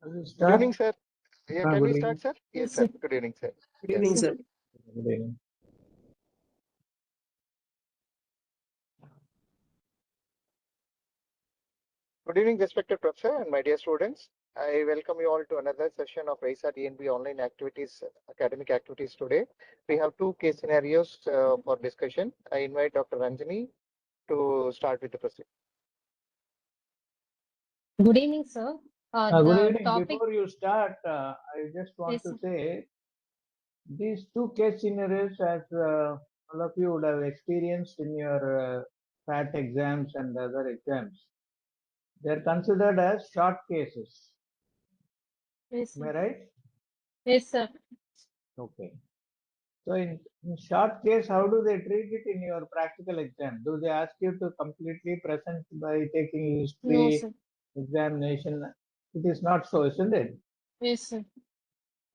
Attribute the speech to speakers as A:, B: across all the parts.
A: Good
B: Start.
A: evening, sir. Yeah, can
B: Good
A: we
B: evening.
A: start, sir? Yes, sir. Good evening, sir.
C: Good evening,
A: Yes.
C: sir.
B: Good evening.
A: Good evening, respected professor and my dear students. I welcome you all to another session of RAISA DNB online activities, academic activities today. We have two case scenarios for discussion. I invite Dr. Ranjani to start with the procedure.
D: Good evening, sir.
B: Good
D: The
B: evening.
D: topic
B: Before you start, I just want
D: is
B: to say these two case scenarios, as all of you would have experienced in your PAT exams and other exams, they are considered as short cases.
D: yes,
B: Am I right?
D: yes, sir.
B: Okay. So in short case, how do they treat it in your practical exam? Do they ask you to completely present by taking
D: No,
B: history
D: sir.
B: examination? It is not so, isn't it?
D: Yes, sir.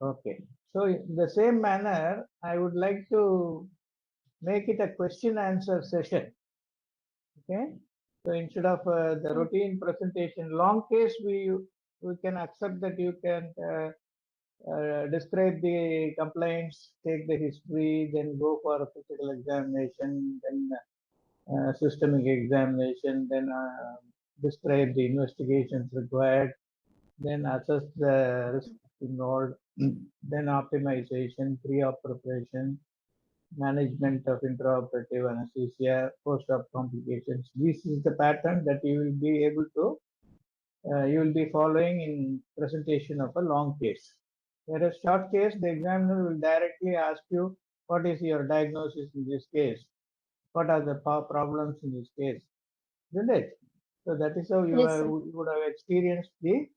B: Okay. So in the same manner, I would like to make it a question answer session. Okay. So instead of the routine presentation, long case, we can accept that you can describe the complaints, take the history, then go for a physical examination, then systemic examination, then describe the investigations required, then assess the risk involved, then optimization, pre-op preparation, management of intraoperative anesthesia, post-op complications. This is the pattern that you will be able to, you will be following in presentation of a long case. Whereas short case, the examiner will directly ask you, what is your diagnosis in this case? What are the problems in this case? Isn't it? So that is how
D: Yes, sir.
B: you would have experienced the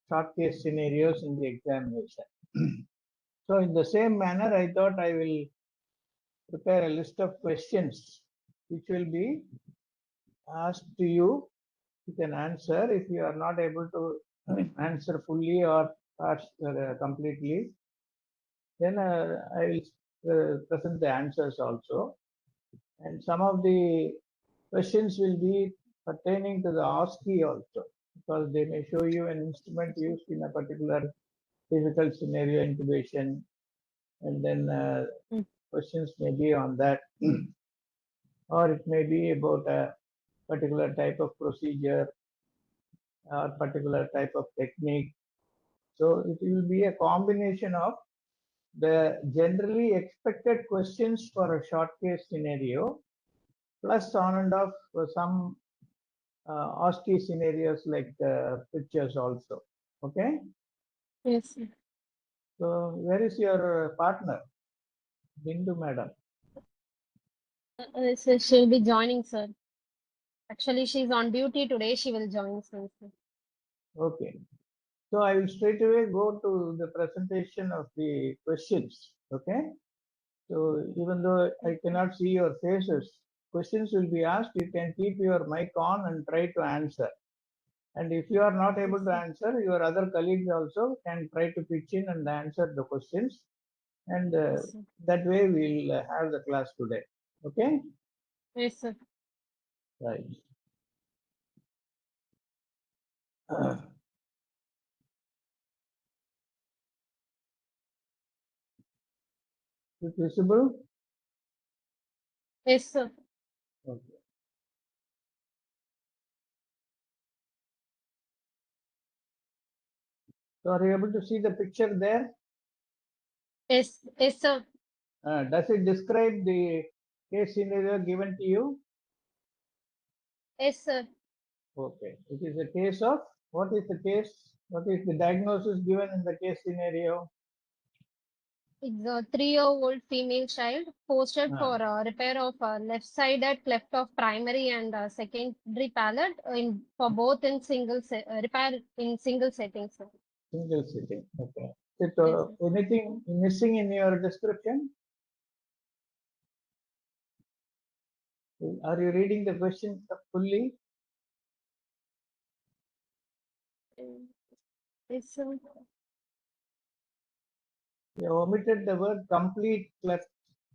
B: short case scenarios in the examination. So in the same manner, I thought I will prepare a list of questions which will be asked to you. You can answer. If you are not able to answer fully or completely, then I will present the answers also. And some of the questions will be pertaining to the OSCE also, because they may show you an instrument used in a particular difficult scenario intubation, and then questions may be on that, or it may be about a particular type of procedure or particular type of technique. So it will be a combination of the generally expected questions for a short case scenario, plus on and off some OSCE scenarios like pictures also. Okay.
D: Yes, sir.
B: So where is your partner, Bindhu madam?
D: So she'll be joining, sir. Actually, she's on duty today. She will join soon, sir.
B: Okay. So I will straight away go to the presentation of the questions. Okay. So even though I cannot see your faces, questions will be asked. You can keep your mic on and try to answer. And if you are not able to answer, your other colleagues also can try to pitch in and answer the questions. And
D: Yes, sir.
B: that way we'll have the class today. Okay?
D: Yes, sir.
B: Right. Is it visible?
D: Yes, sir.
B: Okay. So are you able to see the picture there?
D: Yes, yes, sir.
B: Does it describe the case scenario given to you?
D: Yes, sir.
B: Okay. It is a case of, what is the case? What is the diagnosis given in the case scenario?
D: It's a 3-year-old female child posted
B: Ah.
D: for repair of left-sided cleft of primary and secondary palate for both in repair in single settings, sir.
B: Single sitting. Okay. Is it,
D: Yes, sir.
B: anything missing in your description? Are you reading the question fully?
D: Yes, sir.
B: You omitted the word complete cleft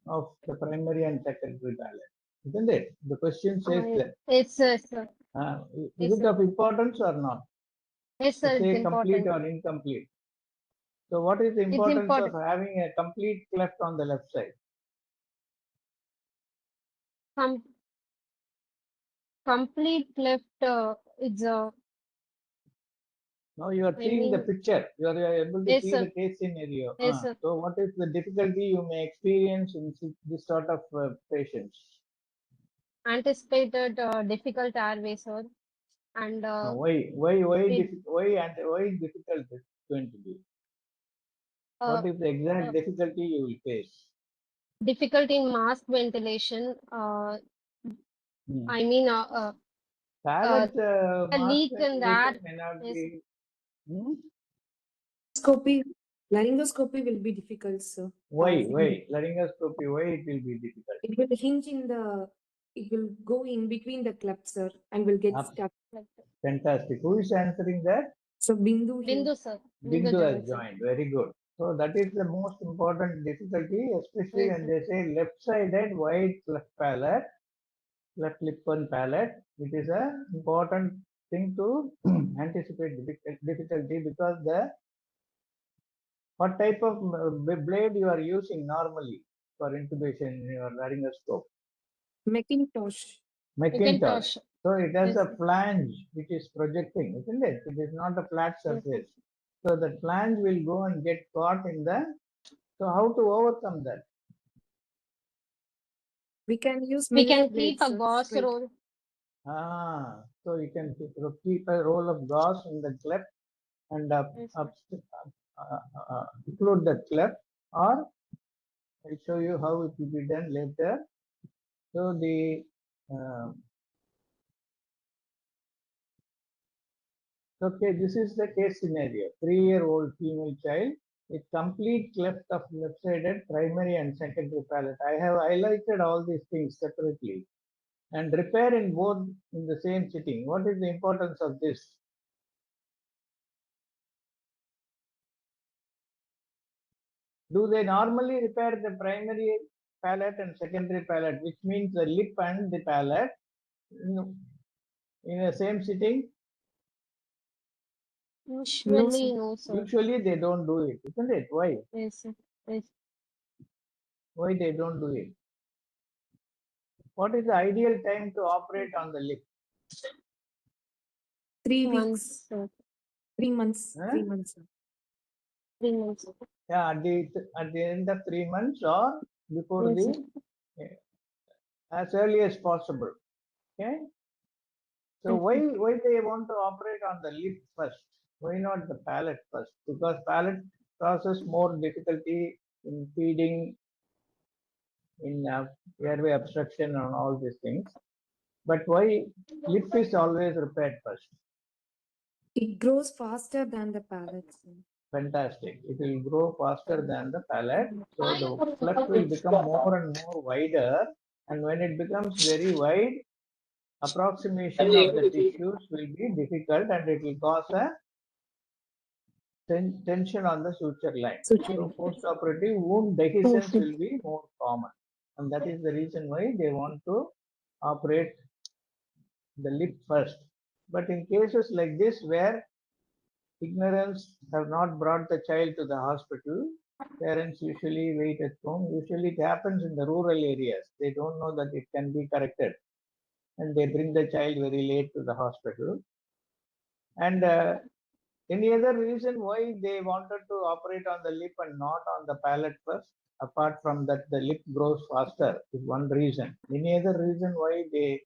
B: of the primary and secondary palate, isn't it? The question says that.
D: Yes, sir.
B: Is
D: Yes,
B: it
D: sir.
B: of importance or not?
D: Yes, sir, it's
B: Say complete
D: important.
B: or incomplete. So what is the
D: It's
B: importance of
D: important.
B: having a complete cleft on the left side?
D: Com complete cleft, it's
B: Now you are
D: I
B: seeing the
D: mean,
B: picture. You are able to
D: yes,
B: see
D: sir.
B: the case scenario.
D: Yes, sir.
B: So what is the difficulty you may experience in this sort of patients?
D: Anticipated difficult airway, sir. And
B: Now,
D: it,
B: why difficult it's going to be?
D: uh,
B: What is the exact difficulty you will face?
D: difficult in mask ventilation.
B: Hmm.
D: I mean,
B: Palate
D: a
B: mask
D: leak in
B: ventilation
D: that
B: may not
D: is
B: be. Hmm?
C: Scopy, laryngoscopy will be difficult, sir.
B: Why?
C: As in,
B: Why? Laryngoscopy, why it will be difficult?
C: it will hinge in the, it will go in between the clefts, sir, and will get
B: Ah,
C: stuck.
D: like
B: fantastic. Who is answering that?
C: So Bindhu here.
D: Bindu, sir. Bindu
B: Bindu has
D: joined, sir.
B: joined. Very good. So that is the most important difficulty, especially
D: Yes,
B: when
D: sir.
B: they say left-sided wide cleft palate, left lip and palate. It is a important thing to anticipate difficulty because the what type of blade you are using normally for intubation in your laryngoscope?
C: Macintosh.
B: Macintosh.
D: Macintosh.
B: So it has
D: Yes,
B: a
D: sir.
B: flange which is projecting, isn't it? It is not a flat
D: Yes, sir.
B: surface. So the flange will go and get caught in the. So how to overcome that?
C: We can use
D: We
C: many
D: can keep
C: blades,
D: a
C: sir,
D: gauze
C: straight.
D: roll.
B: So you can keep a roll of gauze in the cleft and
D: Yes, sir.
B: include the cleft, or I'll show you how it will be done later. So the uh, okay, this is the case scenario. 3-year-old female child with complete cleft of left-sided primary and secondary palate. I have highlighted all these things separately. And repair in both in the same sitting. What is the importance of this? Do they normally repair the primary palate and secondary palate, which means the lip and the palate in the same sitting?
C: No,
D: Usually,
C: sir.
D: no, sir.
B: Usually they don't do it, isn't it? Why?
D: Yes, sir. Yes.
B: Why they don't do it? What is the ideal time to operate on the lip?
C: 3
D: Once,
C: weeks,
D: sir.
C: 3 months,
B: Huh?
C: 3 months, sir.
D: 3 months.
B: Yeah, at the end of 3 months or before
D: Yes, sir.
B: the as early as possible. Okay. So
D: Yes, sir.
B: why they want to operate on the lip first? Why not the palate first? Because palate causes more difficulty in feeding, in airway obstruction and all these things. But why lip is always repaired first?
C: It grows faster than the palate, sir.
B: Fantastic. It will grow faster than the palate. So the cleft will become more and more wider. And when it becomes very wide, approximation of the tissues will be difficult and it will cause a tension on the suture line.
C: Suture.
B: So post-operative wound dehiscence will be more common. And that is the reason why they want to operate the lip first. But in cases like this where ignorance have not brought the child to the hospital, parents usually wait at home. Usually it happens in the rural areas. They don't know that it can be corrected. And they bring the child very late to the hospital. And any other reason why they wanted to operate on the lip and not on the palate first? Apart from that, the lip grows faster is one reason. Any other reason why they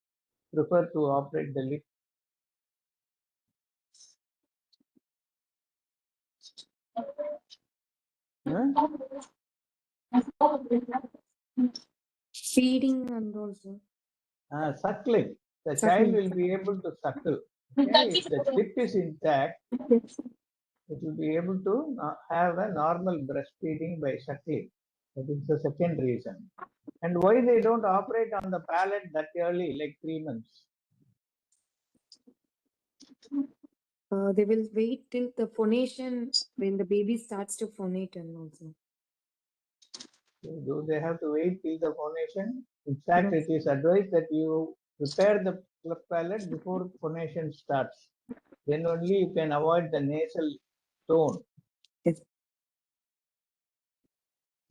B: prefer to operate the lip? Huh?
C: Feeding and also
B: Suckling. The child
C: suckling.
B: will be able to suckle. Okay, if the lip is intact, it will be able to have a normal breastfeeding by suckling. That is the second reason. And why they don't operate on the palate that early, like 3 months?
C: They will wait till the phonation when the baby starts to phonate and also.
B: Do they have to wait till the phonation? In fact,
C: Yes.
B: it is advised that you prepare the cleft palate before phonation starts. then only you can avoid the nasal tone.
C: Yes.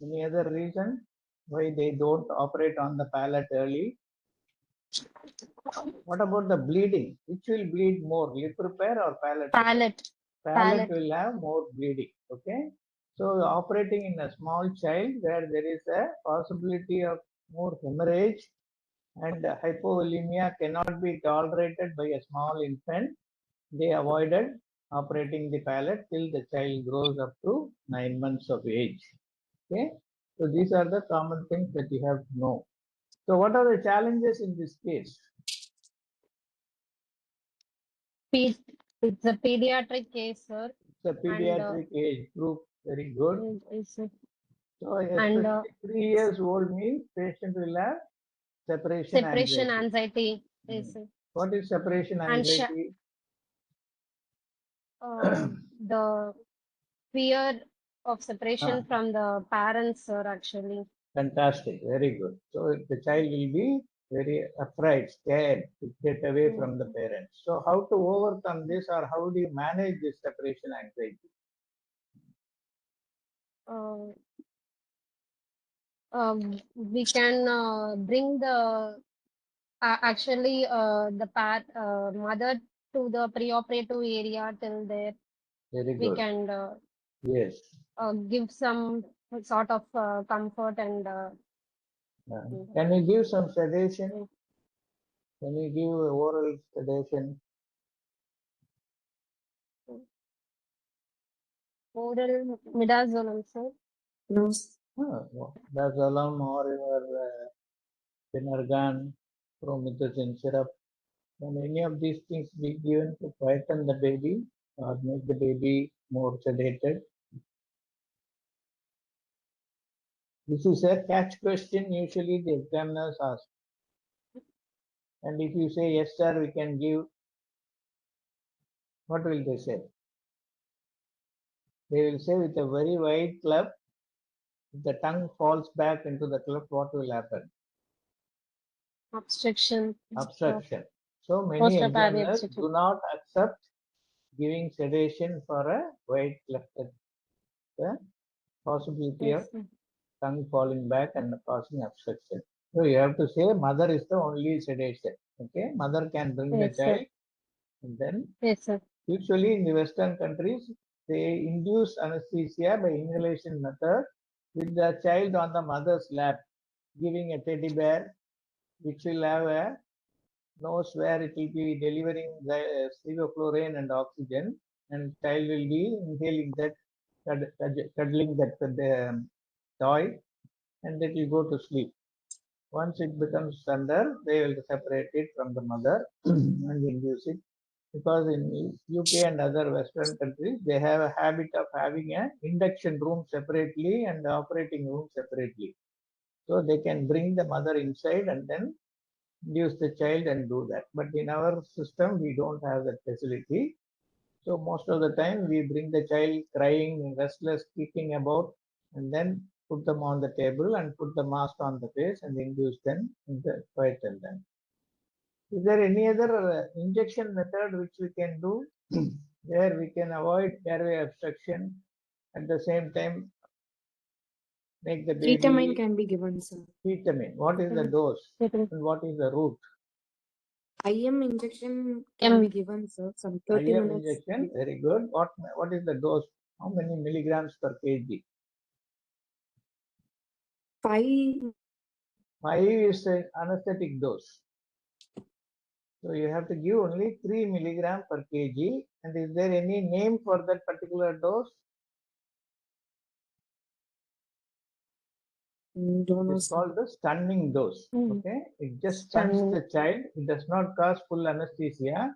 B: Any other reason why they don't operate on the palate early? What about the bleeding? Which will bleed more, lip repair or palate repair?
D: Palate.
B: Palate
D: Palate.
B: will have more bleeding. Okay. So operating in a small child where there is a possibility of more hemorrhage and hypovolemia cannot be tolerated by a small infant, they avoided operating the palate till the child grows up to 9 months of age. Okay. So these are the common things that you have to know. So what are the challenges in this case?
D: It's a pediatric case, sir.
B: It's a pediatric age group. Very good. So
D: And
B: especially 3 years old means patient will have separation
D: separation
B: anxiety.
D: anxiety. Yes, sir.
B: What is separation
D: And
B: anxiety?
D: the fear of separation from the parents, sir, actually.
B: Fantastic. Very good. So the child will be very afraid, scared to get away from the parents. So how to overcome this, or how do you manage this separation anxiety?
D: We can bring the actually the mother to the preoperative area till there.
B: Very
D: We
B: good.
D: can
B: Yes.
D: give some sort of comfort and
B: Can you give some sedation? Can you give oral sedation?
D: oral midazolam, sir.
C: No.
B: Dazolam or your Phenergan, promethazine syrup. Can any of these things be given to quieten the baby or make the baby more sedated? This is a catch question usually the examiners ask. And if you say, yes, sir, we can give, what will they say? They will say with a very wide cleft, if the tongue falls back into the cleft, what will happen?
D: Obstruction.
B: Obstruction. So many
D: Post-operative
B: examiners
D: obstruction.
B: do not accept giving sedation for a wide cleft. The possibility
D: Yes,
B: of
D: sir.
B: tongue falling back and causing obstruction. So you have to say mother is the only sedation. Okay, mother can bring the
D: Yes, sir.
B: child, and then
D: Yes, sir.
B: usually in the Western countries they induce anesthesia by inhalation method with the child on the mother's lap, giving a teddy bear which will have a nose where it will be delivering the sevoflurane and oxygen, and child will be inhaling that, cuddling that toy, and it will go to sleep. Once it becomes tender, they will separate it from the mother and induce it. Because in UK and other Western countries, they have a habit of having an induction room separately and the operating room separately. So they can bring the mother inside and then induce the child and do that. But in our system, we don't have that facility. So most of the time, we bring the child crying, restless, kicking about, and then put them on the table and put the mask on the face and induce them and quieten them. Is there any other injection method which we can do where we can avoid airway obstruction at the same time make the baby?
C: Ketamine can be given, sir.
B: Ketamine. What is the dose and what is the route?
C: IM injection can be given, sir. Some 30
B: IM
C: minutes.
B: injection, very good. What is the dose? How many milligrams per kg?
C: 5.
B: 5 is an anesthetic dose. So you have to give only 3 milligram per kg. And is there any name for that particular dose?
C: Don't know,
B: It's
C: sir.
B: called the stunning dose. Okay, it just stuns the child. It does not cause full anesthesia,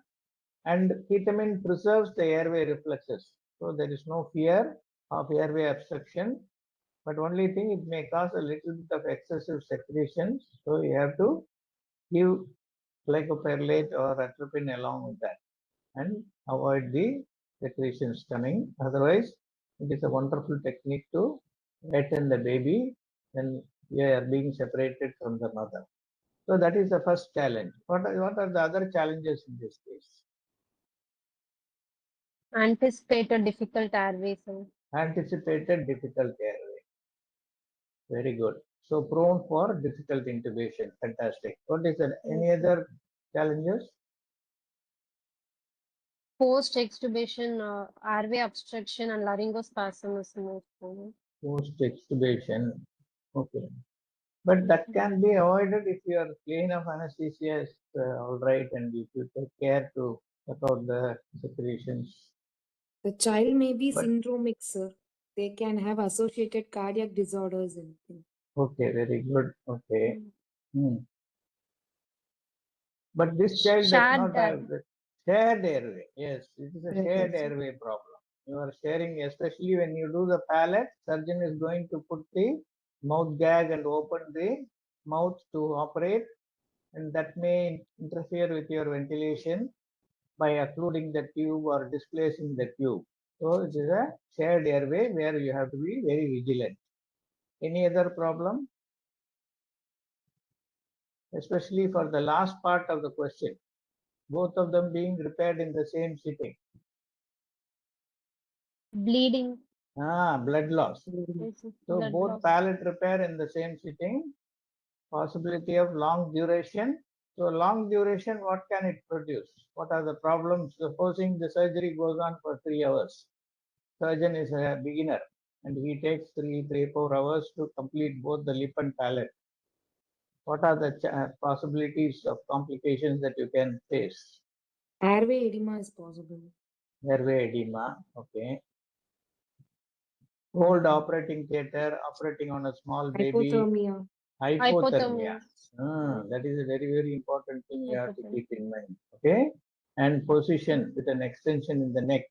B: and ketamine preserves the airway reflexes. So there is no fear of airway obstruction. But only thing, it may cause a little bit of excessive secretions. So you have to give glycopyrrolate or atropine along with that and avoid the secretions coming. Otherwise, it is a wonderful technique to retain the baby when they are being separated from the mother. So that is the first challenge. What are the other challenges in this case?
D: Anticipated difficult airway, sir.
B: Anticipated difficult airway. Very good. So prone for difficult intubation. Fantastic. What is that? Any
D: Yes, sir.
B: other challenges?
D: Post-extubation airway obstruction and laryngospasm is most common.
B: Post extubation. Okay. But that can be avoided if your plane of anesthesia is all right and if you take care to cut out the secretions.
C: The child may be
B: But
C: syndromic, sir. They can have associated cardiac disorders and things.
B: okay, very good. Okay.
D: Mm.
B: Hmm. But this child does
D: Shared
B: not have the shared airway. Yes, it is a
C: Right,
B: shared
C: yes, sir.
B: airway problem. You are sharing, especially when you do the palate, surgeon is going to put the mouth gag and open the mouth to operate, and that may interfere with your ventilation by occluding the tube or displacing the tube. So it is a shared airway where you have to be very vigilant. Any other problem? Especially for the last part of the question, both of them being repaired in the same sitting.
D: bleeding.
B: Blood loss.
C: Mm.
D: Yes, sir.
B: So
D: Blood
B: both
D: loss.
B: palate repair in the same sitting, possibility of long duration. So long duration, what can it produce? What are the problems? Supposing the surgery goes on for 3 hours. Surgeon is a beginner and he takes 4 hours to complete both the lip and palate. What are the possibilities of complications that you can face?
C: Airway edema is possible.
B: Airway edema, okay. Cold operating theater, operating on a small baby,
C: Hypothermia.
B: hypothermia.
D: Hypothermia.
B: That is a very, very important thing you have to
D: Hypothermia.
B: keep in mind. Okay. And position with an extension in the neck.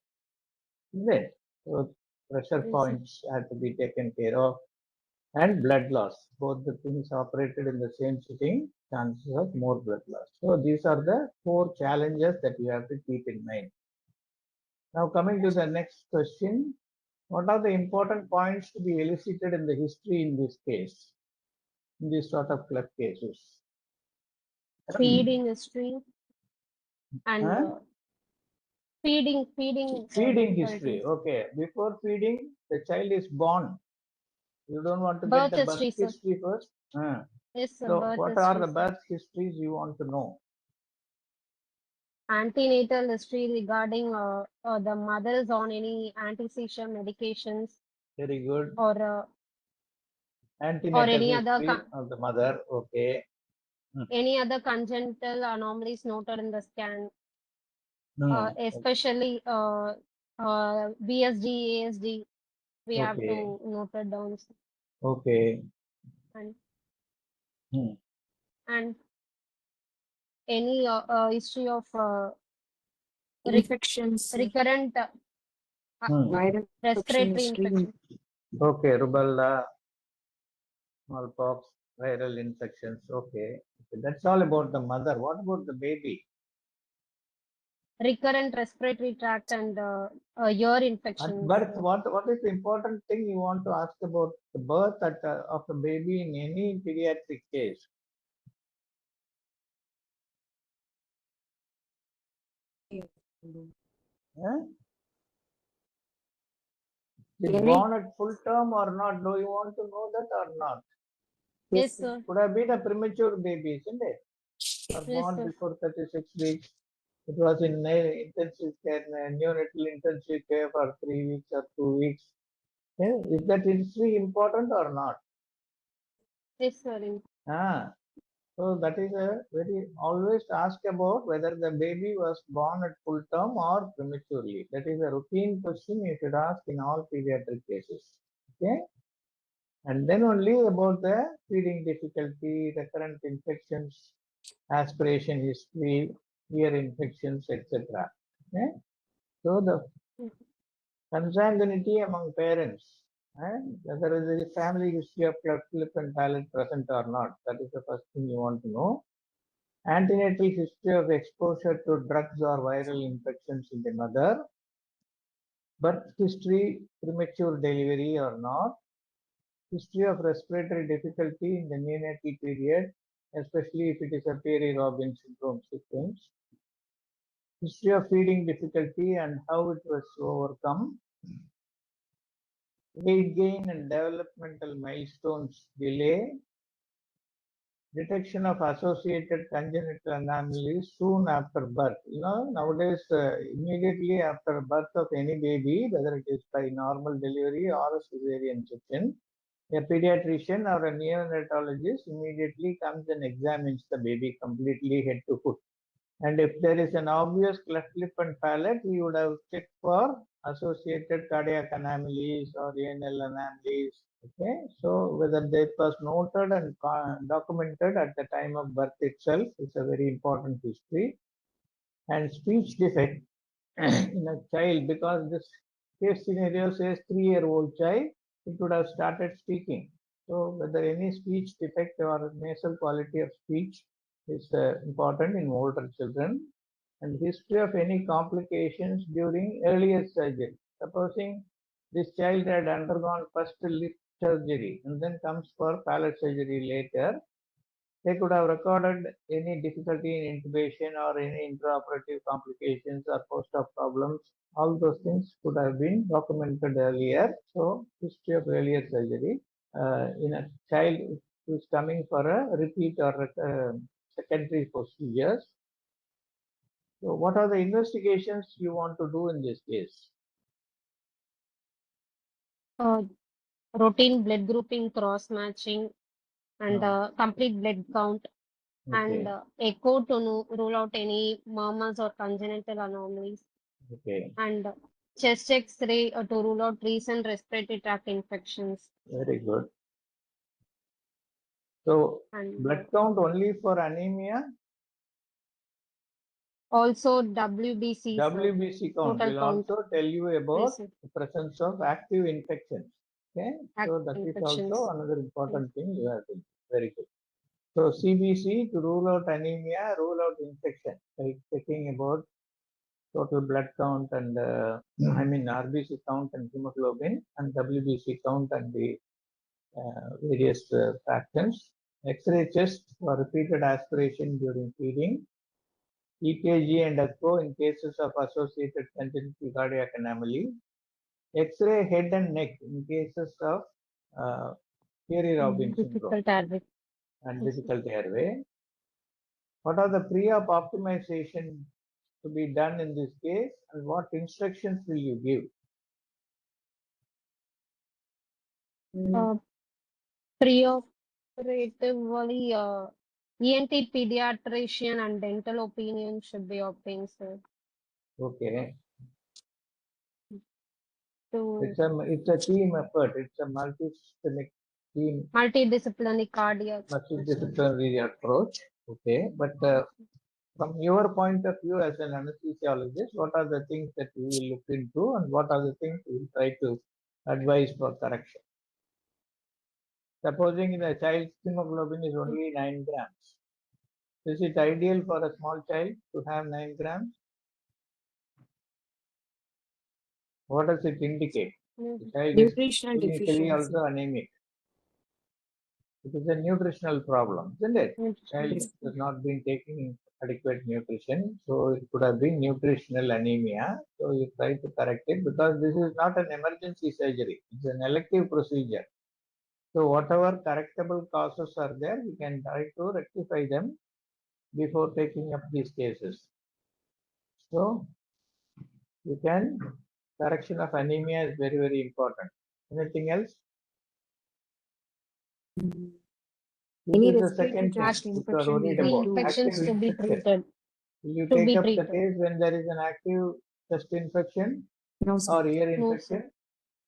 B: Isn't it? So pressure
D: Yes, sir.
B: points have to be taken care of. And blood loss. Both the things operated in the same sitting, chances of more blood loss. So these are the 4 challenges that you have to keep in mind. Now coming to the next question. What are the important points to be elicited in the history in this case? In this sort of cleft cases?
D: Feeding history and
B: Huh?
D: feeding
B: Feeding history.
D: difficulties.
B: Okay. Before feeding, the child is born. You don't want to get
D: Birth
B: the birth
D: history, sir.
B: history first.
D: Yes, sir.
B: So
D: Birth
B: what are
D: history,
B: the
D: sir.
B: birth histories you want to know?
D: Antenatal history regarding the mother is on any anti-seizure medications
B: Very good.
D: or
B: Antenatal
D: any other
B: history of the mother. Okay.
D: any other congenital anomalies noted in the scan,
B: Hmm.
D: especially BSD, ASD. We have
B: Okay.
D: to note it down, sir.
B: Okay.
D: and
B: Hmm.
D: and any history of
C: Infections,
D: recurrent
B: Hmm.
C: viral infection
D: respiratory
C: history.
D: infection.
B: Okay. Rubella, smallpox, viral infections. Okay. That's all about the mother. What about the baby?
D: Recurrent respiratory tract and ear
B: At
D: infection.
B: birth, what is the important thing you want to ask about the birth of the baby in any pediatric case? Huh? Is
C: Any,
B: born at full term or not? Do you want to know that or not?
C: yes,
D: Yes,
C: sir.
D: sir.
B: Could have been a premature baby, isn't it? Or
D: Yes,
B: born
D: sir.
B: before 36 weeks. It was in intensive care, neonatal intensive care for 3 weeks or 2 weeks. Yeah, is that history important or not?
D: Yes, sir.
B: Ah, so that is a very always ask about whether the baby was born at full term or prematurely. That is a routine question you should ask in all pediatric cases. Okay, and then only about the feeding difficulty, recurrent infections, aspiration history, ear infections, etc. Okay, so the consanguinity among parents and whether there is a family history of cleft lip and palate present or not. That is the first thing you want to know. Antenatal history of exposure to drugs or viral infections in the mother. Birth history, premature delivery or not. History of respiratory difficulty in the neonatal period, especially if it is a Peary-Robin syndrome sequence. history of feeding difficulty and how it was overcome, weight gain and developmental milestones delay, detection of associated congenital anomalies soon after birth. Nowadays, immediately after birth of any baby, whether it is by normal delivery or a cesarean section, a pediatrician or a neonatologist immediately comes and examines the baby completely head to foot. And if there is an obvious cleft lip and palate, we would have checked for associated cardiac anomalies or renal anomalies. Okay, so whether that was noted and documented at the time of birth itself is a very important history. And speech defect in a child, because this case scenario says 3-year-old child, it would have started speaking. So whether any speech defect or nasal quality of speech is important in older children, and history of any complications during earlier surgery. Supposing this child had undergone first lip surgery and then comes for palate surgery later, they could have recorded any difficulty in intubation or any intraoperative complications or post-op problems. All those things could have been documented earlier. So, history of earlier surgery in a child who is coming for a repeat or secondary procedures. So, what are the investigations you want to do in this case?
D: Routine blood grouping, cross matching, and complete blood count,
B: Okay.
D: and echo to rule out any murmurs or congenital anomalies,
B: Okay.
D: and chest X-ray to rule out recent respiratory tract infections.
B: Very good. So,
D: And
B: blood count only for anemia?
D: also WBC.
B: WBC count
D: total
B: will
D: count.
B: also tell you about
D: Yes, sir.
B: the presence of active infections. Okay, so that is
D: Infections.
B: also another important thing you have to do. Very good. So CBC to rule out anemia, rule out infection. Like checking about total blood count and RBC count and hemoglobin, and WBC count and the various fractions. X-ray chest for repeated aspiration during feeding. EKG and echo in cases of associated congenital cardiac anomaly. X-ray head and neck in cases of Peary-Robin syndrome
D: Difficult airway.
B: and difficult airway. What are the pre-op optimization to be done in this case, and what instructions will you give?
D: Preoperatively, ENT pediatrician and dental opinion should be obtained, sir.
B: Okay,
D: To
B: it's a team effort. It's a multi-systemic team,
D: multidisciplinary cardiac.
B: multidisciplinary approach. Okay, but from your point of view as an anesthesiologist, what are the things that you will look into, and what are the things you will try to advise for correction? Supposing the child's hemoglobin is only 9 grams, is it ideal for a small child to have 9 grams? What does it indicate? The child
C: Nutritional
B: is clinically
C: deficiency.
B: also anemic. It is a nutritional problem, isn't it? Child has not been taking adequate nutrition, so it could have been nutritional anemia. So you try to correct it, because this is not an emergency surgery; it's an elective procedure. So whatever correctable causes are there, we can try to rectify them before taking up these cases. So you can, correction of anemia is very, very important. Anything else?
C: Any
B: This is the
C: respiratory
B: second thing
C: tract
B: which you are
C: infection we
B: worried
C: have
B: about.
C: to-
B: Active
D: Infections to be
B: infection.
D: treated.
B: Will you
D: To
B: take
D: be
B: up the
D: treated.
B: case when there is an active chest infection
C: No, sir.
B: or ear
D: No,
B: infection?
D: sir.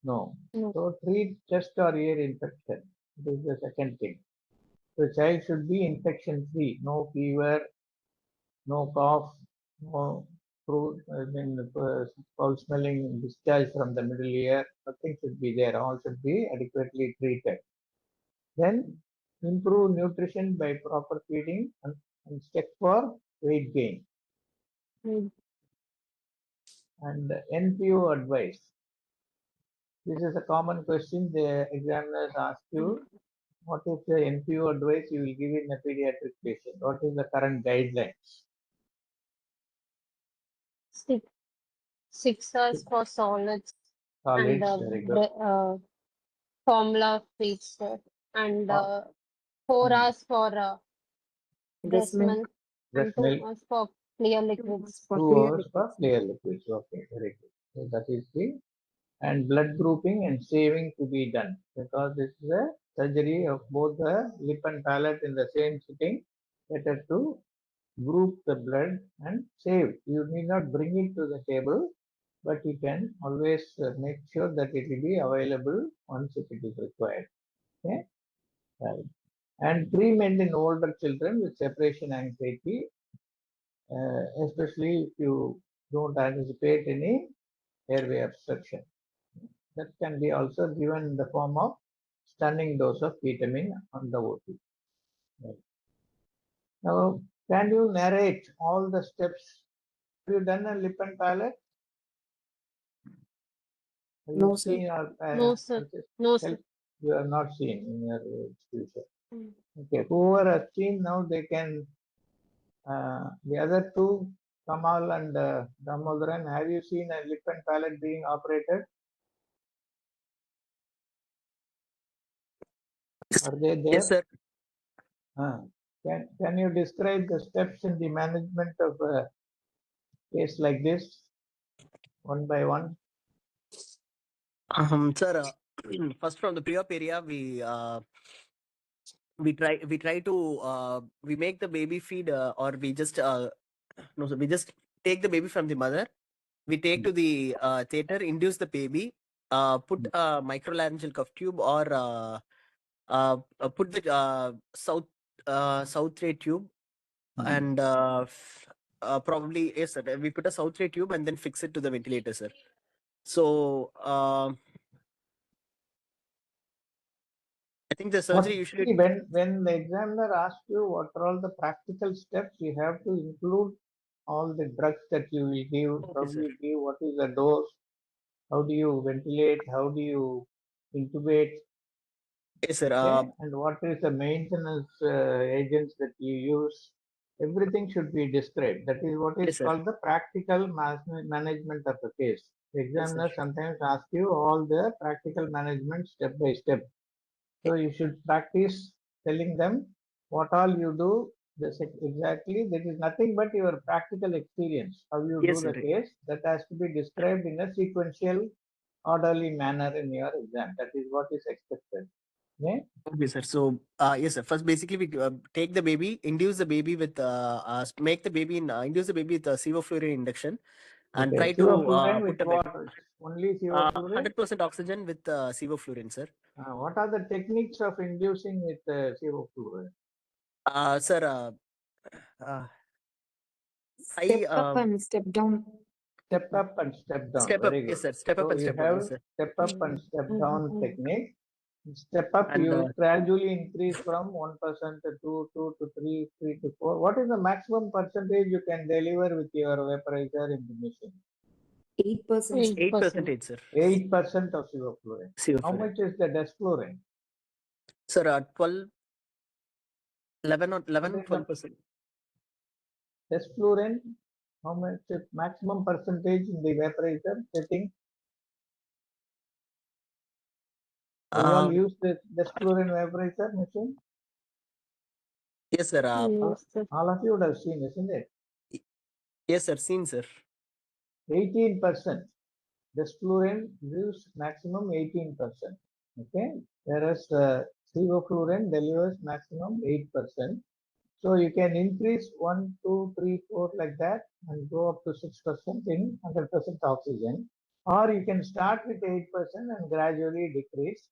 B: No.
D: No.
B: So treat chest or ear infection. This is the second thing. The child should be infection free. No fever, no cough, no foul smelling discharge from the middle ear. Nothing should be there. All should be adequately treated. Then improve nutrition by proper feeding and check for weight gain.
D: Mm.
B: And NPO advice. This is a common question the examiners ask you. What is the NPO advice you will give in a pediatric patient? What is the current guidelines?
D: 6 hours for solids and
B: Solids, very good.
D: formula feeds, sir. And
B: Oh,
D: 4
B: hmm.
D: hours for
C: Breast
D: breast
C: milk.
D: milk
B: Breast
D: and 2
B: milk,
D: hours for clear
C: 2
D: liquids.
C: hours for
B: 2
C: clear
B: hours for
C: liquids.
B: clear liquids. Okay, very good. So that is the, and blood grouping and saving to be done, because this is a surgery of both the lip and palate in the same sitting. Better to group the blood and save. You need not bring it to the table, but you can always make sure that it will be available once if it is required. Okay, right. And treatment in older children with separation anxiety, especially if you don't anticipate any airway obstruction. That can be also given in the form of stunning dose of vitamin on the OT. Right. Now, can you narrate all the steps? Have you done a lip and palate? Have you
C: No, sir.
B: seen or
D: No, sir. No, sir.
B: help? You have not seen in your future.
D: Mm.
B: Okay, whoever has seen now, they can. The other two, Kamal and Damodaran, have you seen a lip and palate being operated? Are they there?
E: Yes, sir.
B: Can you describe the steps in the management of a case like this, one by one?
E: Sir, first from the pre-op area, we try to we make the baby feed or we just no, sir, we just take the baby from the mother. We take to the theater, induce the baby, put a microlaryngeal cuff tube or put the south ray tube and probably yes, sir. We put a south ray tube and then fix it to the ventilator, sir. So I think the surgery usually.
B: When the examiner asks you what are all the practical steps, you have to include all the drugs that you will give, how
E: Okay,
B: do
E: sir.
B: you give, what is the dose, how do you ventilate, how do you intubate,
E: Yes, sir.
B: okay? And what is the maintenance agents that you use. Everything should be described. That is what is
E: Yes, sir.
B: called the practical management of the case. The examiner sometimes asks you all the practical management step by step. So you should practice telling them what all you do. This exactly, that is nothing but your practical experience. How you
E: Yes,
B: do the
E: sir.
B: case, that has to be described in a sequential, orderly manner in your exam. That is what is expected. Okay?
E: Okay, sir. So, yes, sir. First, basically, we take the baby, induce the baby with, make the baby, induce the baby with sevoflurane induction, and
B: Okay.
E: try to
B: Sevoflurane with
E: put a
B: what? Only sevoflurane?
E: 100% oxygen with sevoflurane, sir.
B: What are the techniques of inducing with sevoflurane?
E: Sir, uh,
C: Step
E: I
C: up and step down.
B: Step up and step down.
E: step up.
B: Very good.
E: Yes, sir. Step up
B: So
E: and
B: you
E: step down.
B: have
E: Yes, sir.
B: step up and step down technique. Step up,
E: And
B: you gradually increase from 1% to 2, 2 to 3, 3 to 4. What is the maximum percentage you can deliver with your vaporizer in the machine?
C: 8%.
E: 8%, sir.
B: 8% of sevoflurane. How
E: Sevoflurane.
B: much is the desflurane?
E: Sir, 12, 11 or 11, 12%.
B: Desflurane, how much is maximum percentage in the vaporizer setting? Have you all used the desflurane vaporizer machine?
E: Yes, sir.
D: Yes, sir.
B: All of you would have seen, isn't it?
E: Yes, sir. Seen, sir.
B: 18%. Desflurane gives maximum 18%. Okay, whereas sevoflurane delivers maximum 8%. So you can increase 1, 2, 3, 4 like that and go up to 6% in 100% oxygen. Or you can start with 8% and gradually decrease.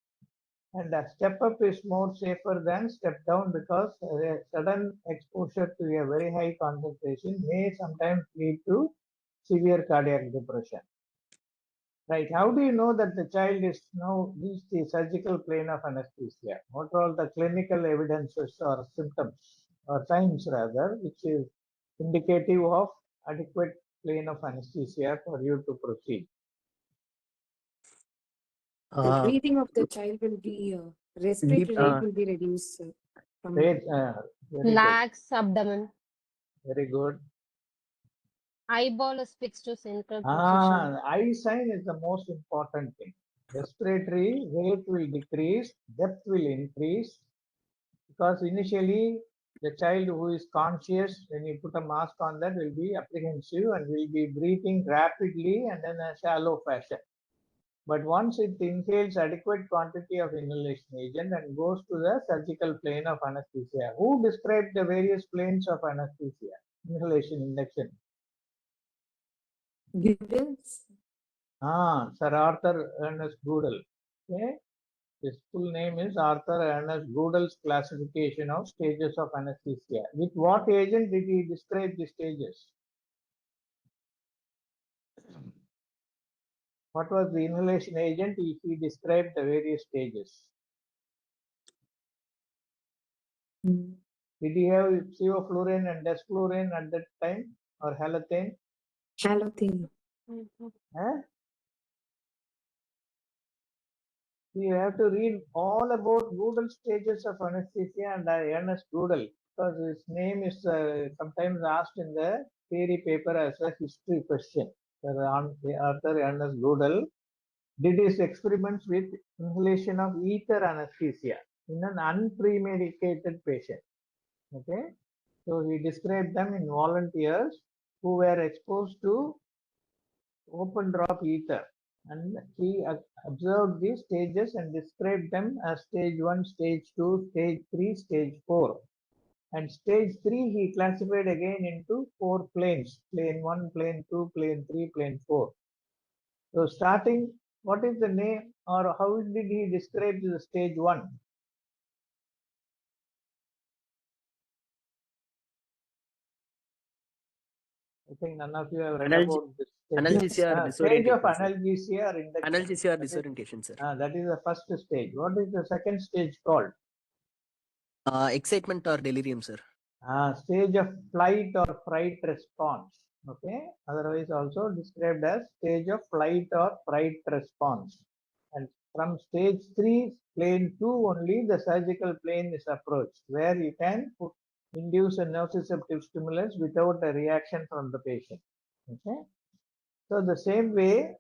B: And a step up is more safer than step down because a sudden exposure to a very high concentration may sometimes lead to severe cardiac depression. Right. How do you know that the child is now reached the surgical plane of anesthesia? What are all the clinical evidences or symptoms or signs rather, which is indicative of adequate plane of anesthesia for you to proceed?
C: The breathing of the child will be, respiratory rate will be reduced.
B: Great, very good.
D: Lax abdomen.
B: Very good.
D: eyeball is fixed to central position.
B: Eye sign is the most important thing. Respiratory rate will decrease, depth will increase, because initially the child who is conscious, when you put a mask on, that will be apprehensive and will be breathing rapidly and in a shallow fashion. But once it inhales adequate quantity of inhalation agent and goes to the surgical plane of anesthesia. Who described the various planes of anesthesia? Inhalation, induction.
C: Giddens.
B: Sir Arthur Ernest Goodall. Okay. His full name is Arthur Ernest Goodall's classification of stages of anesthesia. With what agent did he describe the stages? What was the inhalation agent he described the various stages?
C: Mm.
B: Did he have sevoflurane and desflurane at that time, or halothane?
C: Halothane.
B: Huh? You have to read all about Goodall's stages of anesthesia and Ernest Goodall, because his name is sometimes asked in the theory paper as a history question. Arthur Ernest Goodall did his experiments with inhalation of ether anesthesia in an unpremedicated patient. Okay, so he described them in volunteers who were exposed to open drop ether, and he observed these stages and described them as stage 1, stage 2, stage 3, stage 4. And stage 3 he classified again into 4 planes: plane 1, plane 2, plane 3, plane 4. So starting, what is the name, or how did he describe the stage 1? I think none of you have read about this.
E: Analgesia or
B: Stage of
E: disorientation, sir.
B: analgesia or induction.
E: Analgesia or disorientation, sir.
B: That is the first stage. What is the second stage called?
E: Excitement or delirium, sir.
B: Stage of flight or fright response. Okay, otherwise also described as stage of flight or fright response. And from stage 3, plane 2 only, the surgical plane is approached, where you can induce a nociceptive stimulus without a reaction from the patient. Okay, so the same way,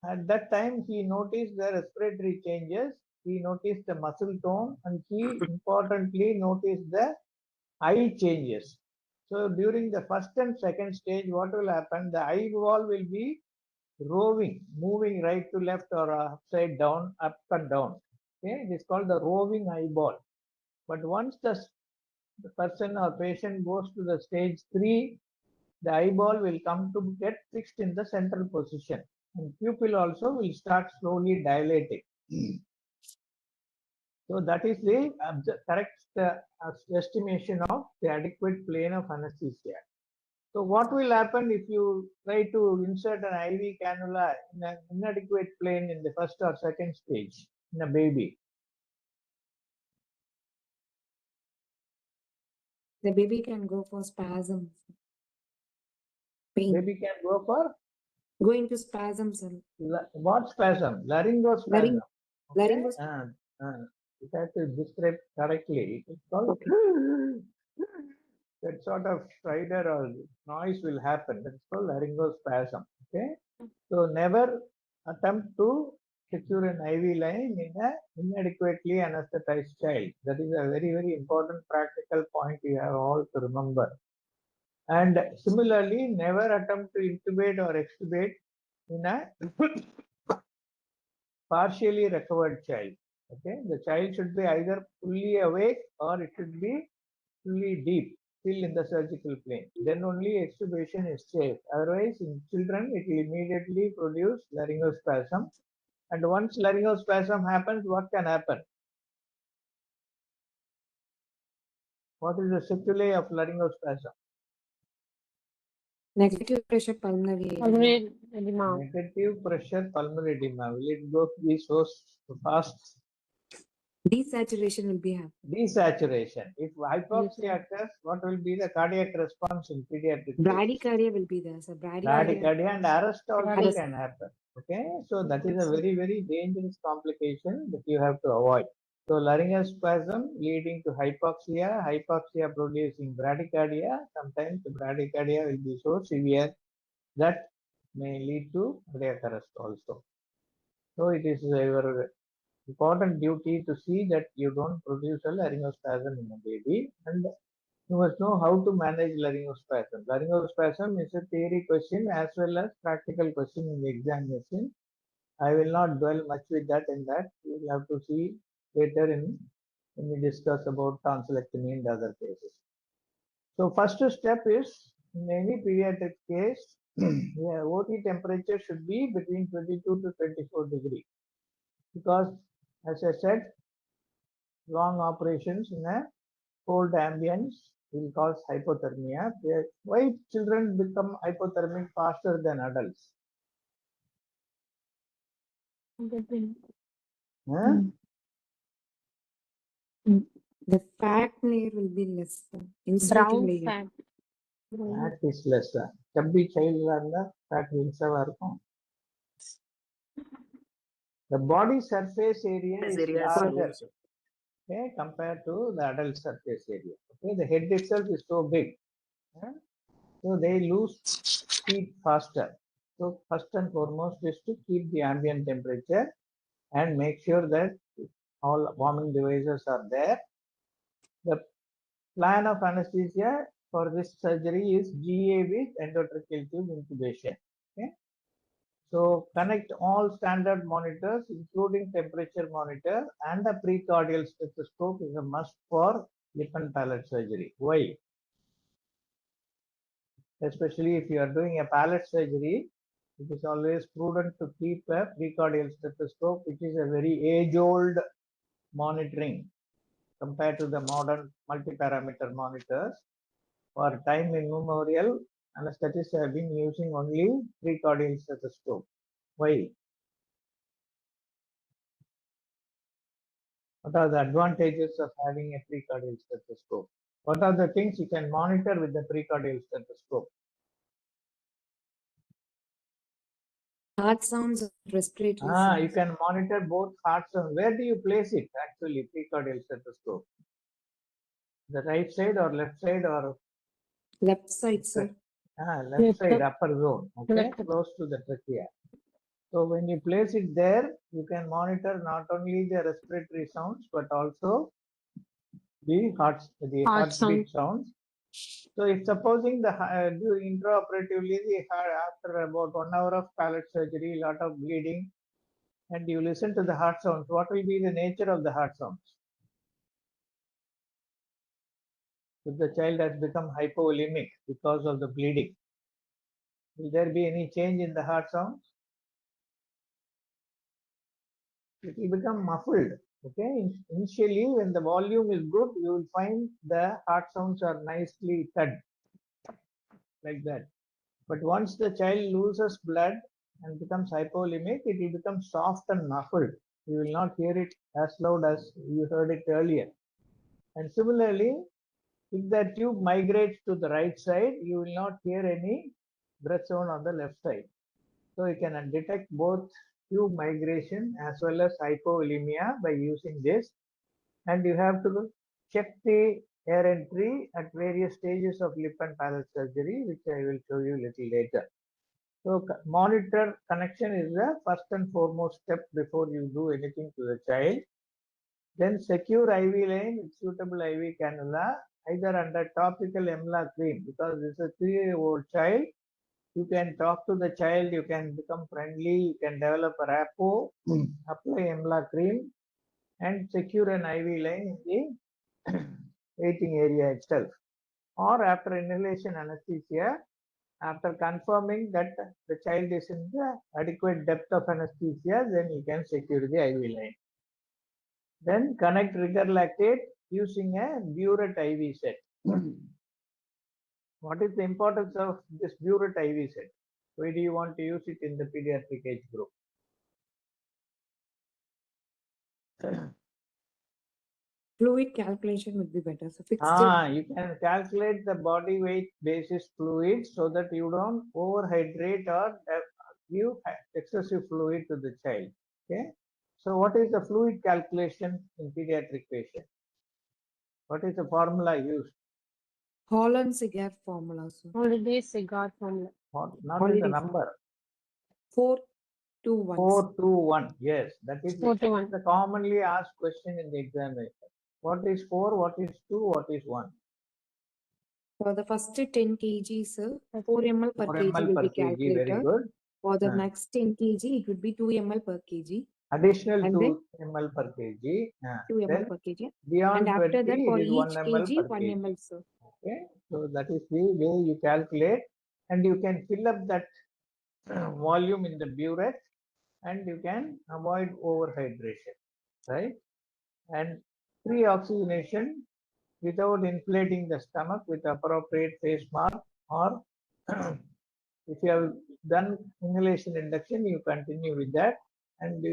B: at that time he noticed the respiratory changes, he noticed the muscle tone, and he importantly noticed the eye changes. So during the first and second stage, what will happen? The eyeball will be roving, moving right to left or upside down, up and down. Okay, it is called the roving eyeball. But once the person or patient goes to the stage 3, the eyeball will come to get fixed in the central position, and pupil also will start slowly dilating. So that is the correct estimation of the adequate plane of anesthesia. So what will happen if you try to insert an IV cannula in an inadequate plane in the first or second stage in a baby?
C: The baby can go for spasms. Pain.
B: Baby can go for
C: Go into spasms.
B: what spasm? Laryngospasm.
C: Laryngospasm.
B: You have to describe correctly. It's called that sort of stridor or noise will happen. That's called laryngospasm. Okay, so never attempt to secure an IV line in an inadequately anesthetized child. That is a very, very important practical point you have all to remember. And similarly, never attempt to intubate or extubate in a partially recovered child. Okay, the child should be either fully awake or it should be fully deep, still in the surgical plane. Then only extubation is safe. Otherwise, in children, it will immediately produce laryngospasm. And once laryngospasm happens, what can happen? What is the sequelae of laryngospasm?
C: Negative pressure pulmonary.
D: Pulmonary edema.
B: Negative pressure pulmonary edema. Will it go be so fast?
C: Desaturation will be happening.
B: Desaturation. If hypoxia occurs, what will be the cardiac response in pediatric?
C: Bradycardia will be there. So
B: Bradycardia and arrest also
C: Arrest.
B: can happen. Okay, so that is a very, very dangerous complication that you have to avoid. So laryngospasm leading to hypoxia, hypoxia producing bradycardia. Sometimes the bradycardia will be so severe that may lead to cardiac arrest also. So it is your important duty to see that you don't produce a laryngospasm in a baby, and you must know how to manage laryngospasm. Laryngospasm is a theory question as well as practical question in the examination. I will not dwell much with that in that. You will have to see later when we discuss about tonsillectomy and other cases. So first step is in any pediatric case, yeah, OT temperature should be between 22 to 24 degrees because as I said, long operations in a cold ambience will cause hypothermia. Why children become hypothermic faster than adults? Huh?
C: The fat layer will be less. Insulating
D: Brown
C: layer.
D: fat.
B: Fat is less. Chubby child fat will The body surface area
E: This
B: is
E: area is
B: larger,
E: low, sir.
B: okay, compared to the adult surface area. Okay, the head itself is so big, so they lose heat faster. So first and foremost is to keep the ambient temperature and make sure that all warming devices are there. The plan of anesthesia for this surgery is GA with endotracheal tube intubation. Okay. So connect all standard monitors, including temperature monitor, and a precordial stethoscope is a must for lip and palate surgery. Why? Especially if you are doing a palate surgery, it is always prudent to keep a precordial stethoscope, which is a very age-old monitoring compared to the modern multi-parameter monitors. For time immemorial, anesthetists have been using only precordial stethoscope. Why? What are the advantages of having a precordial stethoscope? What are the things you can monitor with the precordial stethoscope?
C: Heart sounds, respiratory sounds.
B: You can monitor both heart sounds. Where do you place it actually, precordial stethoscope? The right side or left side or?
C: Left side, sir.
B: Left side, upper zone, okay,
D: Left.
B: close to the trachea. So when you place it there, you can monitor not only the respiratory sounds, but also the heartbeat sounds. So if supposing the intraoperatively, after about 1 hour of palate surgery, lot of bleeding, and you listen to the heart sounds, what will be the nature of the heart sounds? If the child has become hypovolemic because of the bleeding, will there be any change in the heart sounds? It will become muffled. Okay, initially when the volume is good, you will find the heart sounds are nicely thud like that. But once the child loses blood and becomes hypovolemic, it will become soft and muffled. You will not hear it as loud as you heard it earlier. And similarly, if the tube migrates to the right side, you will not hear any breath sound on the left side. So you can detect both tube migration as well as hypovolemia by using this. And you have to check the air entry at various stages of lip and palate surgery, which I will show you a little later. So monitor connection is the first and foremost step before you do anything to the child. Then secure IV line with suitable IV cannula, either under topical EMLA cream, because this is a 3-year-old child. You can talk to the child, you can become friendly, you can develop a rapport, apply EMLA cream, and secure an IV line in the waiting area itself. Or after inhalation anesthesia, after confirming that the child is in the adequate depth of anesthesia, then you can secure the IV line. Then connect rigor lactate using a burette IV set. What is the importance of this burette IV set? Why do you want to use it in the pediatric age group?
C: Fluid calculation would be better. So fixed.
B: You can calculate the body weight basis fluid so that you don't overhydrate or give excessive fluid to the child. Okay. So what is the fluid calculation in pediatric patient? What is the formula used?
C: Holland cigar formula, sir.
D: Holiday cigar formula.
B: What? Not in the
C: Already, sir.
B: number.
C: 4, 2, 1.
B: 4, 2, 1. Yes, that is
D: 4 to 1.
B: the commonly asked question in the examination. What is 4? What is 2? What is 1?
C: For the first 10 kg, sir, 4 ml per
B: 4
C: kg
B: ml
C: will
B: per
C: be
B: kg. Very
C: calculated.
B: good.
C: For the
B: Uh,
C: next 10 kg, it would be 2 ml per kg.
B: Additional
C: And
B: 2
C: then
B: ml per kg.
C: 2 ml
B: Then
C: per kg.
B: beyond
C: And after
B: 20,
C: that,
B: it
C: for
B: is 1
C: each
B: ml
C: kg,
B: per
C: 1
B: kg.
C: ml, sir.
B: Okay, so that is the way you calculate, and you can fill up that volume in the burette, and you can avoid overhydration, right? And pre-oxygenation without inflating the stomach with appropriate face mask, or if you have done inhalation induction, you continue with that, and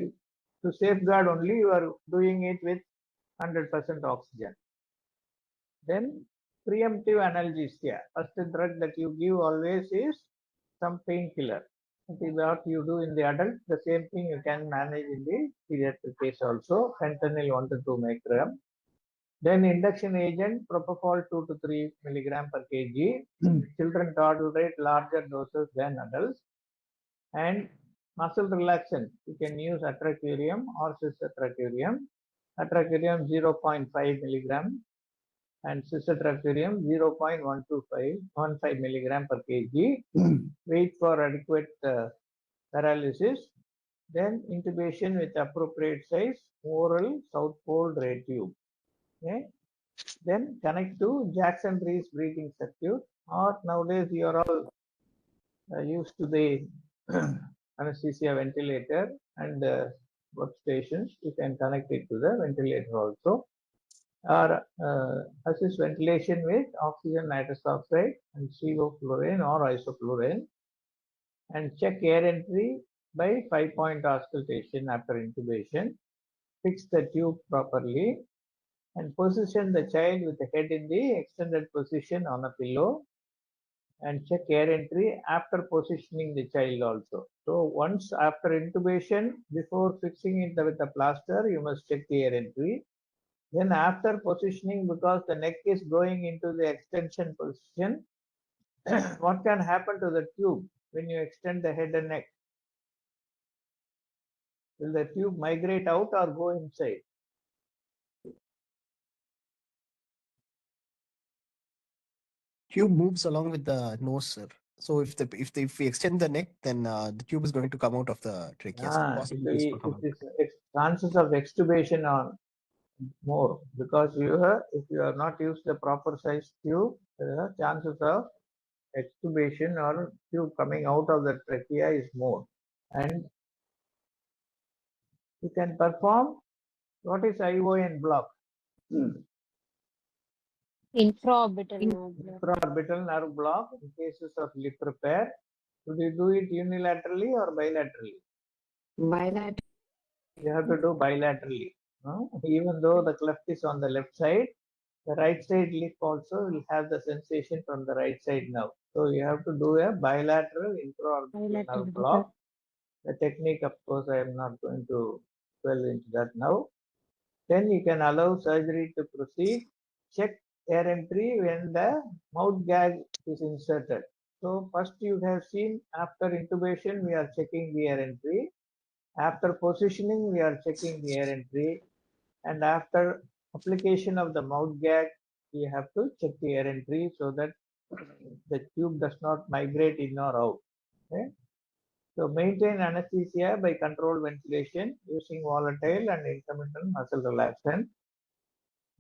B: to safeguard only, you are doing it with 100% oxygen. Then preemptive analgesia. First drug that you give always is some painkiller. It is what you do in the adult. The same thing you can manage in the pediatric case also. Fentanyl 1 to 2 microgram. Then induction agent propofol 2 to 3 milligram per kg. Children tolerate larger doses than adults. And muscle relaxant, you can use atracurium or cisatracurium. Atracurium 0.5 milligram and cisatracurium 0.125 milligram per kg. Wait for adequate paralysis. Then intubation with appropriate size oral south pole ray tube. Okay. Then connect to Jackson-Rees breathing circuit, or nowadays you are all used to the anesthesia ventilator and workstations. You can connect it to the ventilator also, or assist ventilation with oxygen nitrous oxide and sevoflurane or isoflurane, and check air entry by 5-point auscultation after intubation. Fix the tube properly and position the child with the head in the extended position on a pillow, and check air entry after positioning the child also. So once after intubation, before fixing it with the plaster, you must check the air entry. Then after positioning, because the neck is going into the extension position, what can happen to the tube when you extend the head and neck? Will the tube migrate out or go inside?
E: Tube moves along with the nose, sir. So if we extend the neck, then the tube is going to come out of the trachea. So possibilities for come out.
B: Chances of extubation are more, because if you are not used the proper size tube, the chances of extubation or tube coming out of the trachea is more. And you can perform, what is ION block?
D: Intraorbital nerve block.
B: Intraorbital nerve block in cases of lip repair. Should you do it unilaterally or bilaterally?
C: Bilateral.
B: You have to do bilaterally. Even though the cleft is on the left side, the right side lip also will have the sensation from the right side now. So you have to do a bilateral intraorbital nerve block. The technique, of course, I am not going to dwell into that now. Then you can allow surgery to proceed. Check air entry when the mouth gag is inserted. So first you have seen after intubation, we are checking the air entry. After positioning, we are checking the air entry. And after application of the mouth gag, we have to check the air entry so that the tube does not migrate in or out. Okay? So maintain anesthesia by controlled ventilation using volatile and intermittent muscle relaxant.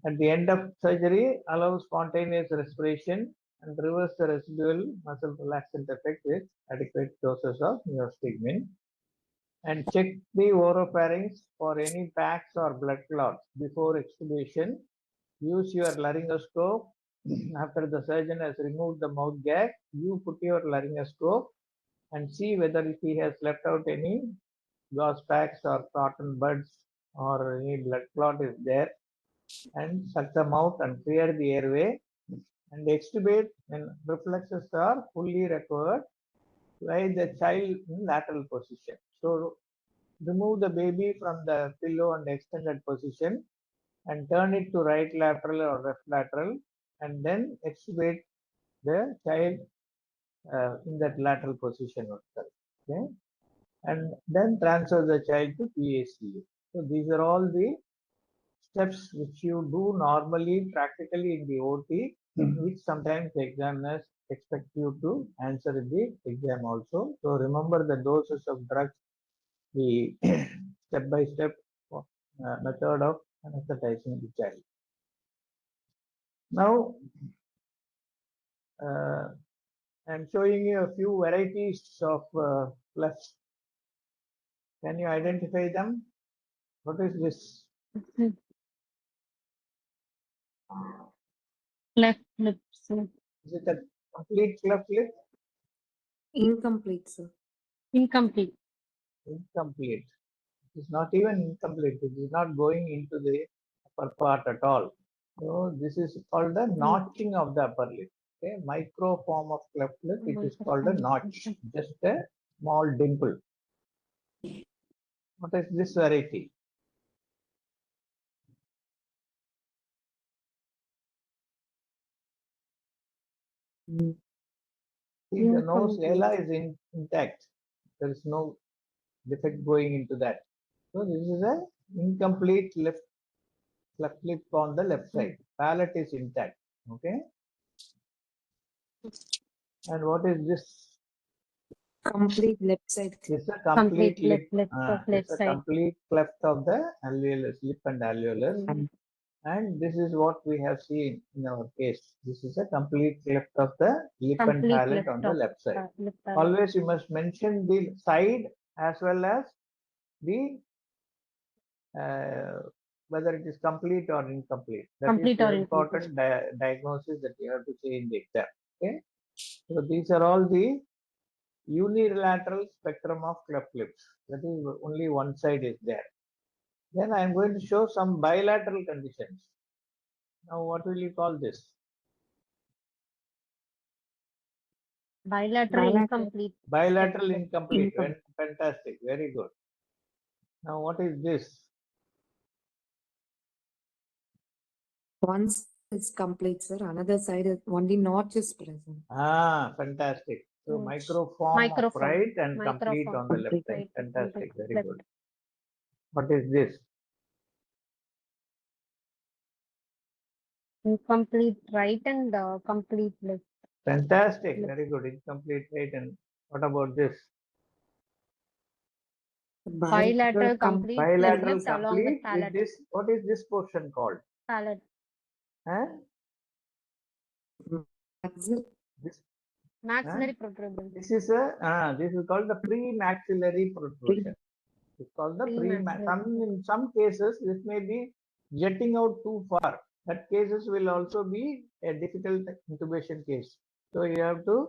B: At the end of surgery, allow spontaneous respiration and reverse the residual muscle relaxant effect with adequate doses of neostigmine. And check the oropharynx for any packs or blood clots before extubation. Use your laryngoscope. After the surgeon has removed the mouth gag, you put your laryngoscope and see whether if he has left out any gauze packs or cotton buds or any blood clot is there, and suck them out and clear the airway and extubate when reflexes are fully recovered. Lie the child in lateral position. So remove the baby from the pillow and extended position and turn it to right lateral or left lateral, and then extubate the child in that lateral position itself. Okay, and then transfer the child to PACU. So these are all the steps which you do normally practically in the OT, which sometimes the examiners expect you to answer in the exam also. So remember the doses of drugs, the step-by-step method of anesthetizing the child. Now, I'm showing you a few varieties of clefts. Can you identify them? What is this?
D: Cleft lip, sir.
B: Is it a complete cleft lip?
C: Incomplete, sir.
D: Incomplete.
B: Incomplete. It is not even incomplete. It is not going into the upper part at all. So this is called the notching of the upper lip. Okay, micro form of cleft lip. It is called a notch, just a small dimple. What is this variety? See, the nose ala is intact. There is no defect going into that. So this is a incomplete cleft lip on the left side. Palate is intact. Okay. And what is this?
C: Complete left side.
B: It's a complete lip.
D: left of left
B: It's a
D: side.
B: complete cleft of the alveolus, lip and alveolus. And this is what we have seen in our case. This is a complete cleft of the lip and
D: Complete
B: palate
D: left
B: on the
D: of
B: left side.
D: lip palate.
B: Always you must mention the side as well as the whether it is complete or incomplete. That
D: Complete
B: is
D: or
B: the important diagnosis that you have to say in the exam. Okay. So these are all the unilateral spectrum of cleft lips. That is only one side is there. Then I am going to show some bilateral conditions. Now what will you call this?
D: Bilateral incomplete.
B: Bilateral incomplete. Fantastic. Very good. Now what is this?
C: One side is complete, sir. Another side is only notch is present.
B: Fantastic. So
D: Notch.
B: microform of
D: Microform.
B: right and complete on the left side.
D: Right.
B: Fantastic. Very
D: Left.
B: good. What is this?
D: Incomplete right and complete left.
B: Fantastic. Very good. Incomplete right. And what about this?
D: Bilateral complete
B: Bilateral
D: lips along with
B: complete with
D: palate.
B: this. What is this portion called?
D: Palate.
B: Huh? This,
D: Maxillary protuberance.
B: this is called the pre-maxillary protrusion. It's called the in some cases this may be jetting out too far. That cases will also be a difficult intubation case. So you have to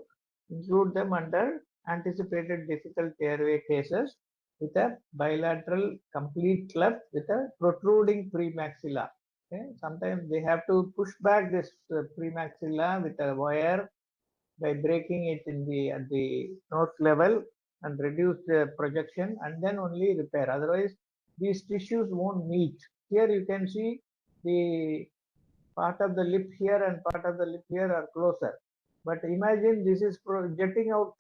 B: include them under anticipated difficult airway cases with a bilateral complete cleft with a protruding premaxilla. Okay. Sometimes they have to push back this premaxilla with a wire by breaking it at the nose level and reduce the projection and then only repair. Otherwise, these tissues won't meet. Here you can see the part of the lip here and part of the lip here are closer. But imagine this is jetting out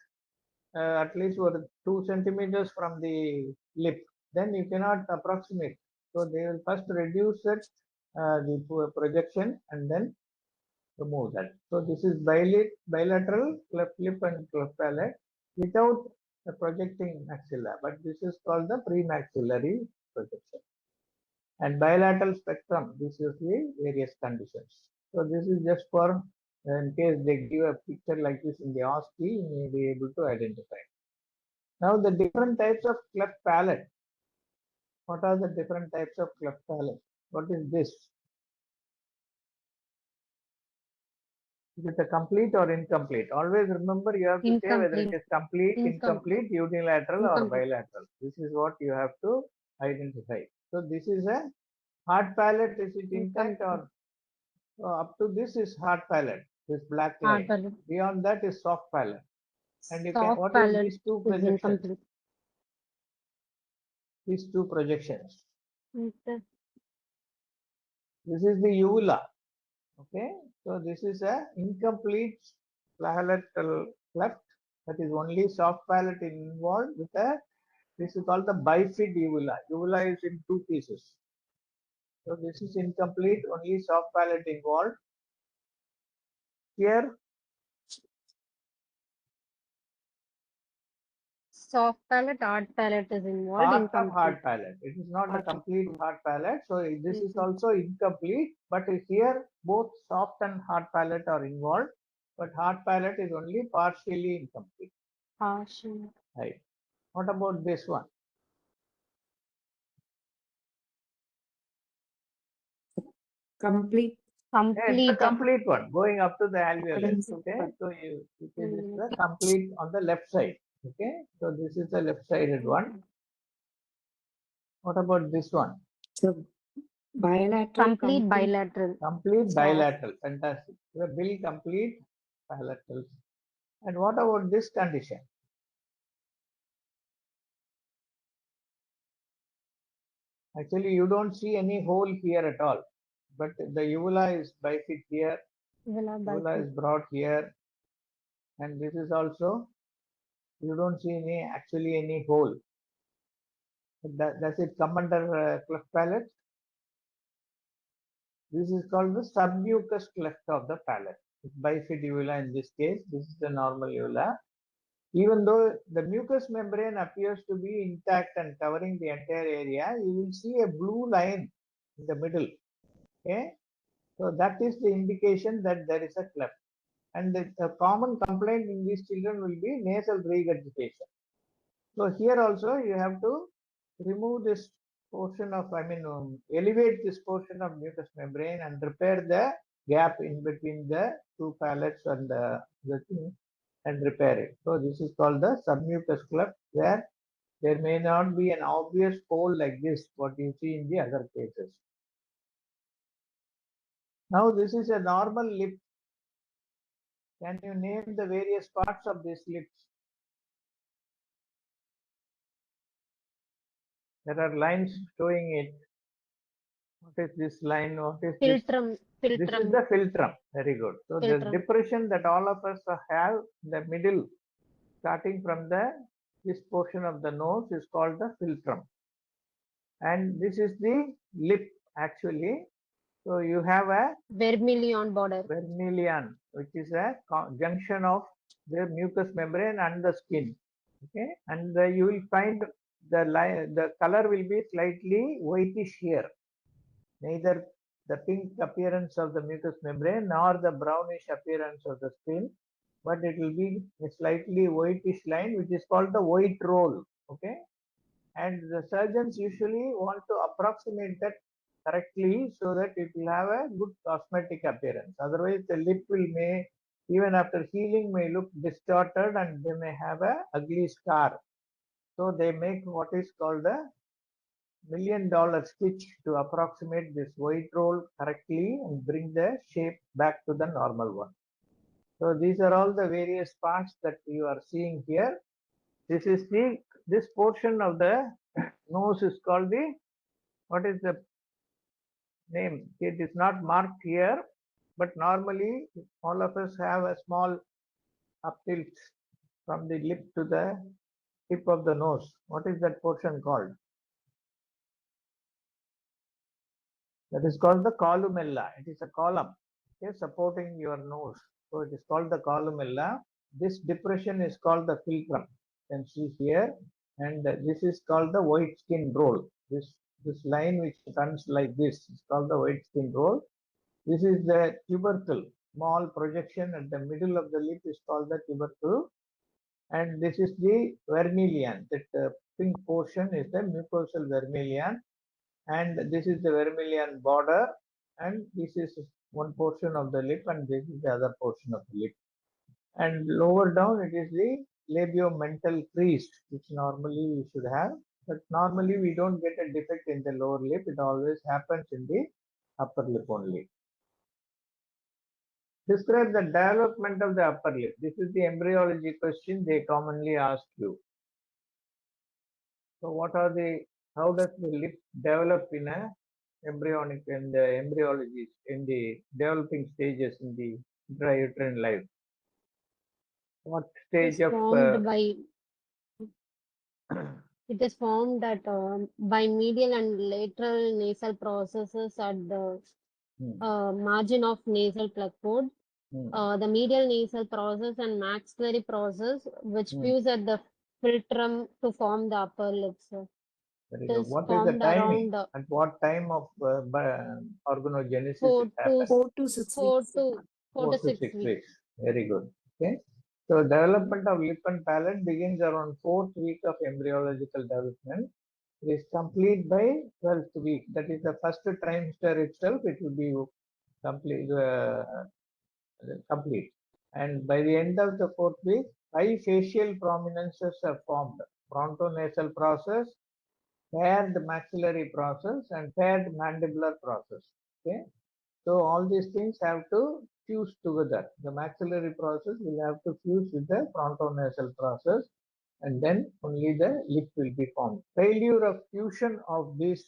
B: at least 2 centimeters from the lip. Then you cannot approximate. So they will first reduce it, the projection and then remove that. So this is bilateral cleft lip and cleft palate without the projecting maxilla, but this is called the premaxillary projection. And bilateral spectrum, this is the various conditions. So this is just for in case they give a picture like this in the OSCE, you may be able to identify. Now the different types of cleft palate. What are the different types of cleft palate? What is this? Is it a complete or incomplete? Always remember you have to say whether it is complete, incomplete, unilateral or bilateral. This is what you have to identify. So this is a hard palate. Is it intact or up to this is hard palate, this black line. Beyond that is soft palate. And you can, what is these two projections? These two projections. This is the uvula. Okay, so this is a incomplete palatal cleft That is only soft palate involved with a, this is called the bifid uvula. Uvula is in two pieces. So this is incomplete, only soft palate involved. Here,
D: Soft palate, hard palate is involved.
B: part of
D: Incomplete.
B: hard palate. It is not a complete hard palate. So this is
D: Mhm.
B: also incomplete. But here, both soft and hard palate are involved. But hard palate is only partially incomplete.
D: Partial.
B: Right. What about this one?
C: Complete.
B: Yeah, it's a
D: Complete.
B: complete one, going up to the alveolus.
C: Accordance of
B: Okay,
C: that.
B: so this is the complete on the left side. Okay, so this is the left-sided one. What about this one?
C: So bilateral.
D: Complete bilateral.
B: Complete
D: Soft.
B: bilateral. Fantastic. The bill complete bilateral. And what about this condition? Actually, you don't see any hole here at all, but the uvula is bifid here.
D: Uvula
B: Uvula is brought here, and this is also, you don't see actually any hole. Does it come under cleft palate? This is called the submucous cleft of the palate. Bifid uvula in this case. This is the normal uvula. Even though the mucous membrane appears to be intact and covering the entire area, you will see a blue line in the middle. Okay, so that is the indication that there is a cleft. And the common complaint in these children will be nasal regurgitation. So here also you have to remove this portion of, elevate this portion of mucous membrane and repair the gap in between the two palates and the thing and repair it. So this is called the submucous cleft, where there may not be an obvious hole like this, what you see in the other cases. Now this is a normal lip. Can you name the various parts of these lips? There are lines showing it. What is this line? What is this?
D: Filtrum.
B: This is
D: Filtrum.
B: the philtrum. Very good. So the
D: Philtrum.
B: depression that all of us have in the middle, starting from this portion of the nose, is called the philtrum. And this is the lip actually. So you have a
D: Vermilion border.
B: vermilion, which is a junction of the mucous membrane and the skin. Okay, and you will find the color will be slightly whitish here. Neither the pink appearance of the mucous membrane nor the brownish appearance of the skin, but it will be a slightly whitish line, which is called the white roll. Okay, and the surgeons usually want to approximate that correctly so that it will have a good cosmetic appearance. Otherwise, the lip even after healing, may look distorted and they may have a ugly scar. So they make what is called the $1 million stitch to approximate this white roll correctly and bring the shape back to the normal one. So these are all the various parts that you are seeing here. This portion of the nose is called what is the name? It is not marked here, but normally all of us have a small up tilt from the lip to the tip of the nose. What is that portion called? That is called the columella. It is a column, okay, supporting your nose. So it is called the columella. This depression is called the philtrum. You can see here, and this is called the white skin roll. This line which runs like this is called the white skin roll. This is the tubercle. Small projection at the middle of the lip is called the tubercle, and this is the vermilion. That pink portion is the mucosal vermilion. And this is the vermilion border, and this is one portion of the lip, and this is the other portion of the lip. And lower down it is the labiomental crease, which normally we should have, but normally we don't get a defect in the lower lip. It always happens in the upper lip only. Describe the development of the upper lip. This is the embryology question they commonly ask you. So how does the lip develop in a embryonic and embryology in the developing stages in the intrauterine life? What
D: It
B: stage
D: is
B: of
D: formed by it is formed at by medial and lateral nasal processes at the margin of nasal plug. The medial nasal process and maxillary process, which fuse at the philtrum to form the upper lips.
B: Very
D: It
B: good.
D: is
B: What is the
D: formed
B: timing?
D: around
B: At what time of organogenesis
D: 4
B: it
D: to
B: happens?
C: 4 to 6
D: 4
C: weeks.
D: to
B: 4 to
D: 6
B: 6
D: weeks.
B: weeks. Very good. Okay. So development of lip and palate begins around 4th week of embryological development. It is complete by 12th week. That is the first trimester itself. It will be complete. Complete. And by the end of the 4th week, 5 facial prominences are formed. Frontonasal process, paired maxillary process, and paired mandibular process. Okay. So all these things have to fuse together. The maxillary process will have to fuse with the frontonasal process, and then only the lip will be formed. Failure of fusion of this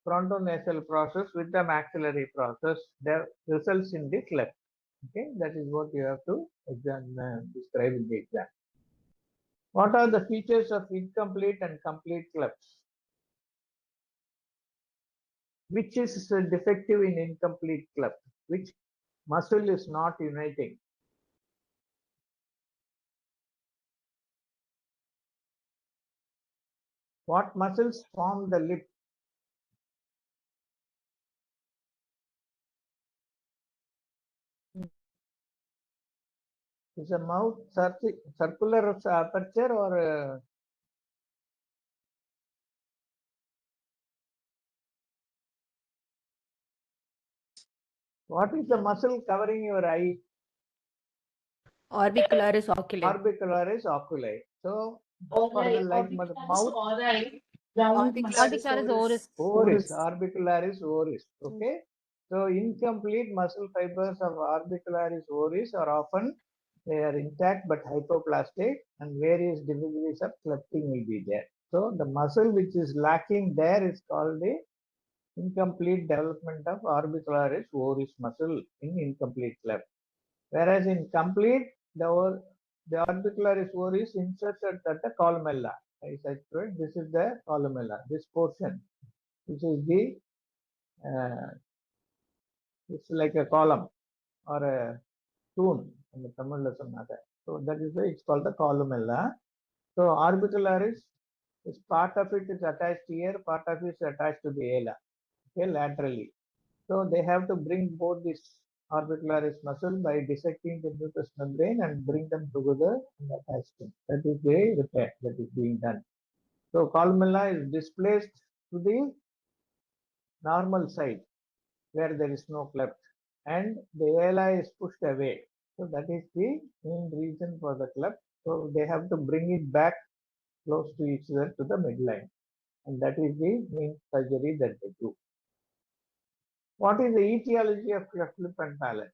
B: frontonasal process with the maxillary process results in the cleft. Okay, that is what you have to describe in the exam. What are the features of incomplete and complete clefts? Which is defective in incomplete cleft? Which muscle is not uniting? What muscles form the lip? Is a mouth circular aperture or what is the muscle covering your eye?
F: Orbicularis oculi.
B: Orbicularis oculi. So for the like mouth,
D: Orbicularis oris.
B: orbicularis oris. Okay. So incomplete muscle fibers of orbicularis oris are often they are intact but hypoplastic, and various degrees of clefting will be there. So the muscle which is lacking there is called the incomplete development of orbicularis oris muscle in incomplete cleft. Whereas in complete, the orbicularis oris inserted at the columella. As I said, this is the columella, this portion, which is the it's like a column or a tune in the Tamil lesson. So that is why it's called the columella. So orbicularis is part of it is attached here, part of it is attached to the ala, okay, laterally. So they have to bring both this orbicularis muscle by dissecting the mucous membrane and bring them together and attach them. That is the repair that is being done. So columella is displaced to the normal side where there is no cleft, and the ala is pushed away. So that is the main reason for the cleft. So they have to bring it back close to each other to the midline, and that is the main surgery that they do. What is the etiology of cleft lip and palate?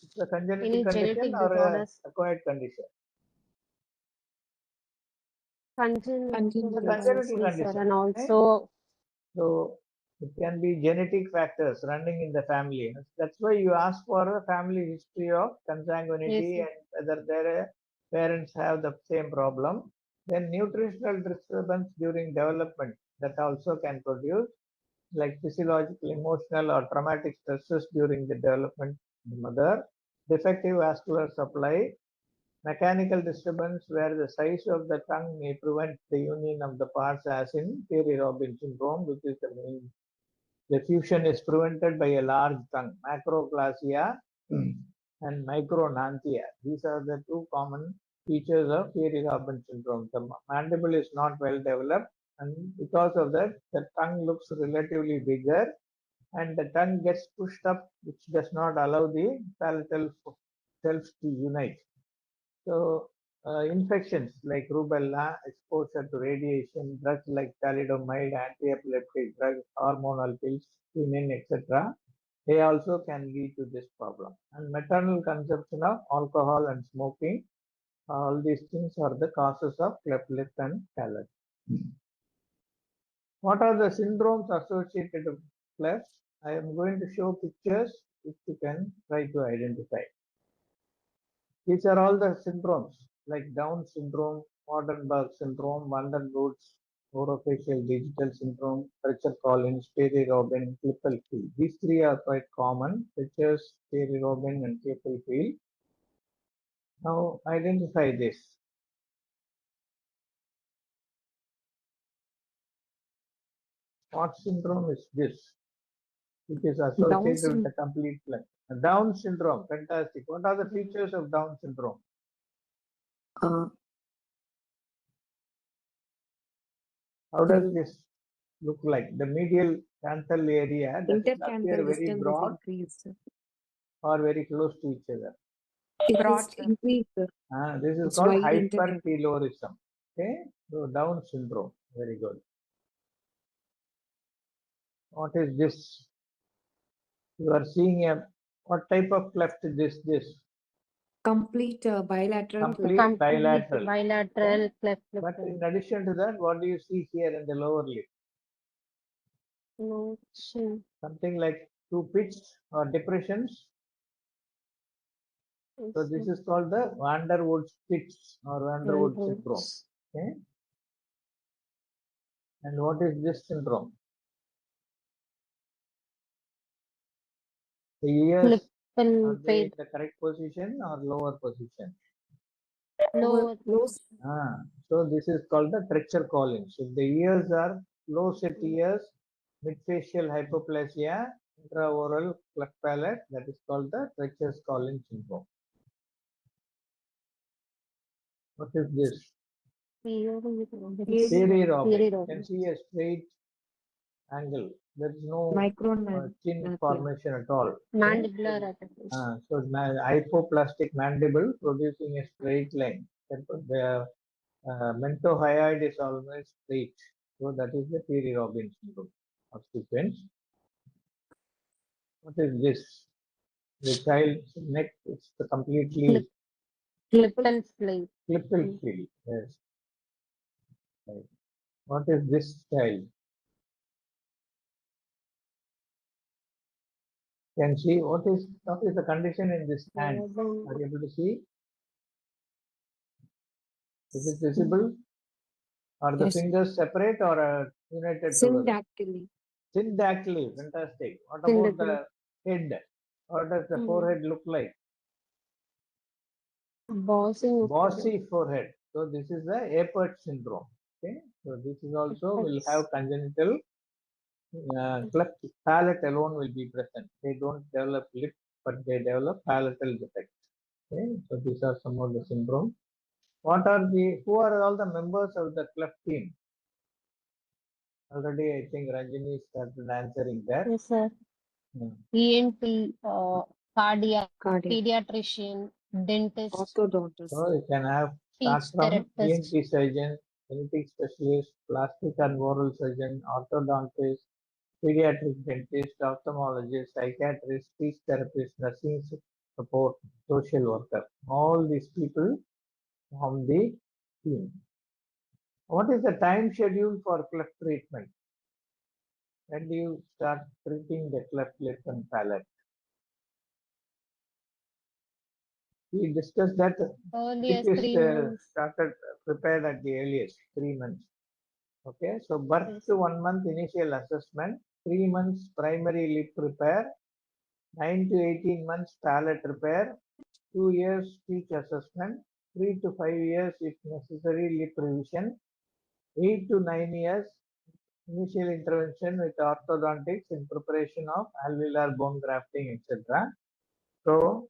B: It's a congenital
D: Any
B: condition
D: genetic
B: or a
D: disorders?
B: acquired condition?
D: Congenital
B: Congenital
D: sir,
B: condition.
D: and
B: Okay?
D: also
B: So it can be genetic factors running in the family. That's why you ask for a family history of consanguinity
D: yes,
B: and whether their parents have the same problem. Then nutritional disturbance during development that also can produce like physiological, emotional, or traumatic stresses during the development of the mother. Defective vascular supply, mechanical disturbance where the size of the tongue may prevent the union of the parts as in Peary-Robin syndrome, which is the main. The fusion is prevented by a large tongue, macroplasia and micronanthia. These are the two common features of Peary-Robin syndrome. The mandible is not well developed, and because of that, the tongue looks relatively bigger, and the tongue gets pushed up, which does not allow the palatal cells to unite. So infections like rubella, exposure to radiation, drugs like thalidomide, anti-epileptic drugs, hormonal pills, quinine, etc., they also can lead to this problem. And maternal consumption of alcohol and smoking, all these things are the causes of cleft lip and palate. What are the syndromes associated with clefts I am going to show pictures which you can try to identify. These are all the syndromes like Down syndrome, Waardenburg syndrome, Van der Rohe's orofacial digital syndrome, Treacher-Collins, Terry-Robin, Klippel-Feil. These three are quite common, Treacher's, Terry-Robin and Klippel-Feil. Now identify this. What syndrome is this? It is associated with the complete cleft. Down syndrome, fantastic. What are the features of Down syndrome? How does this look like? The medial canthal area does it appear
C: Intercanthal
B: very
C: distance is
B: broad
C: increased.
B: or very close to each other?
C: It
F: Broad,
C: is
F: sir.
C: increased.
B: This is
C: It's
B: called
C: wide intercanthal.
B: hypertelorism. Okay, so Down syndrome. Very good. What is this? You are seeing a what type of cleft is this?
C: Complete bilateral
B: Complete
C: cleft.
B: bilateral.
D: bilateral cleft lip.
B: But in addition to that, what do you see here in the lower lip?
D: No chin.
B: Something like two pits or depressions. So this is called the Van der Rohe's pits or Van der Rohe syndrome. Okay. And what is this syndrome? The ears, are they in the correct position or lower position?
D: Lower.
B: So this is called the Treacher-Collins. If the ears are low set ears, midfacial hypoplasia, intraoral cleft palate, that is called the Treacher-Collins syndrome. What is this? Terry-Robin. You can see a straight angle. There is no chin formation at all.
D: Mandibular
B: So hypoplastic mandible producing a straight line. The mentohyoid is always straight. So that is the Terry-Robin syndrome of sequence. What is this? The child's neck is completely
D: Klippel-Feil.
B: Klippel-Feil. Yes. Right. What is this child? Can see what is the condition in this hand? Are you able to see? Is it visible? Are the fingers separate or united together? Syndactyly. Fantastic. What about the head? What does the forehead look like? Bossy forehead. So this is the Apert syndrome. Okay. So this is also will have congenital cleft palate alone will be present. They don't develop lip, but they develop palatal defect. Okay. So these are some of the syndromes. Who are all the members of the cleft team? Already, I think Ranjani started answering that.
D: Yes, sir. ENT, cardiac, pediatrician, dentist,
C: orthodontist.
B: So you can have start from ENT surgeon, genetic specialist, plastic and oral surgeon, orthodontist, pediatric dentist, ophthalmologist, psychiatrist, speech therapist, nursing support, social worker. All these people form the team. What is the time schedule for cleft treatment? When do you start treating the cleft lip and palate? We discussed that
D: earliest
B: it is
D: 3 months.
B: prepared at the earliest 3 months. Okay, so birth to 1 month initial assessment, 3 months primary lip repair, 9 to 18 months palate repair, 2 years speech assessment, 3 to 5 years if necessary lip revision, 8 to 9 years initial intervention with orthodontics in preparation of alveolar bone grafting, etc. So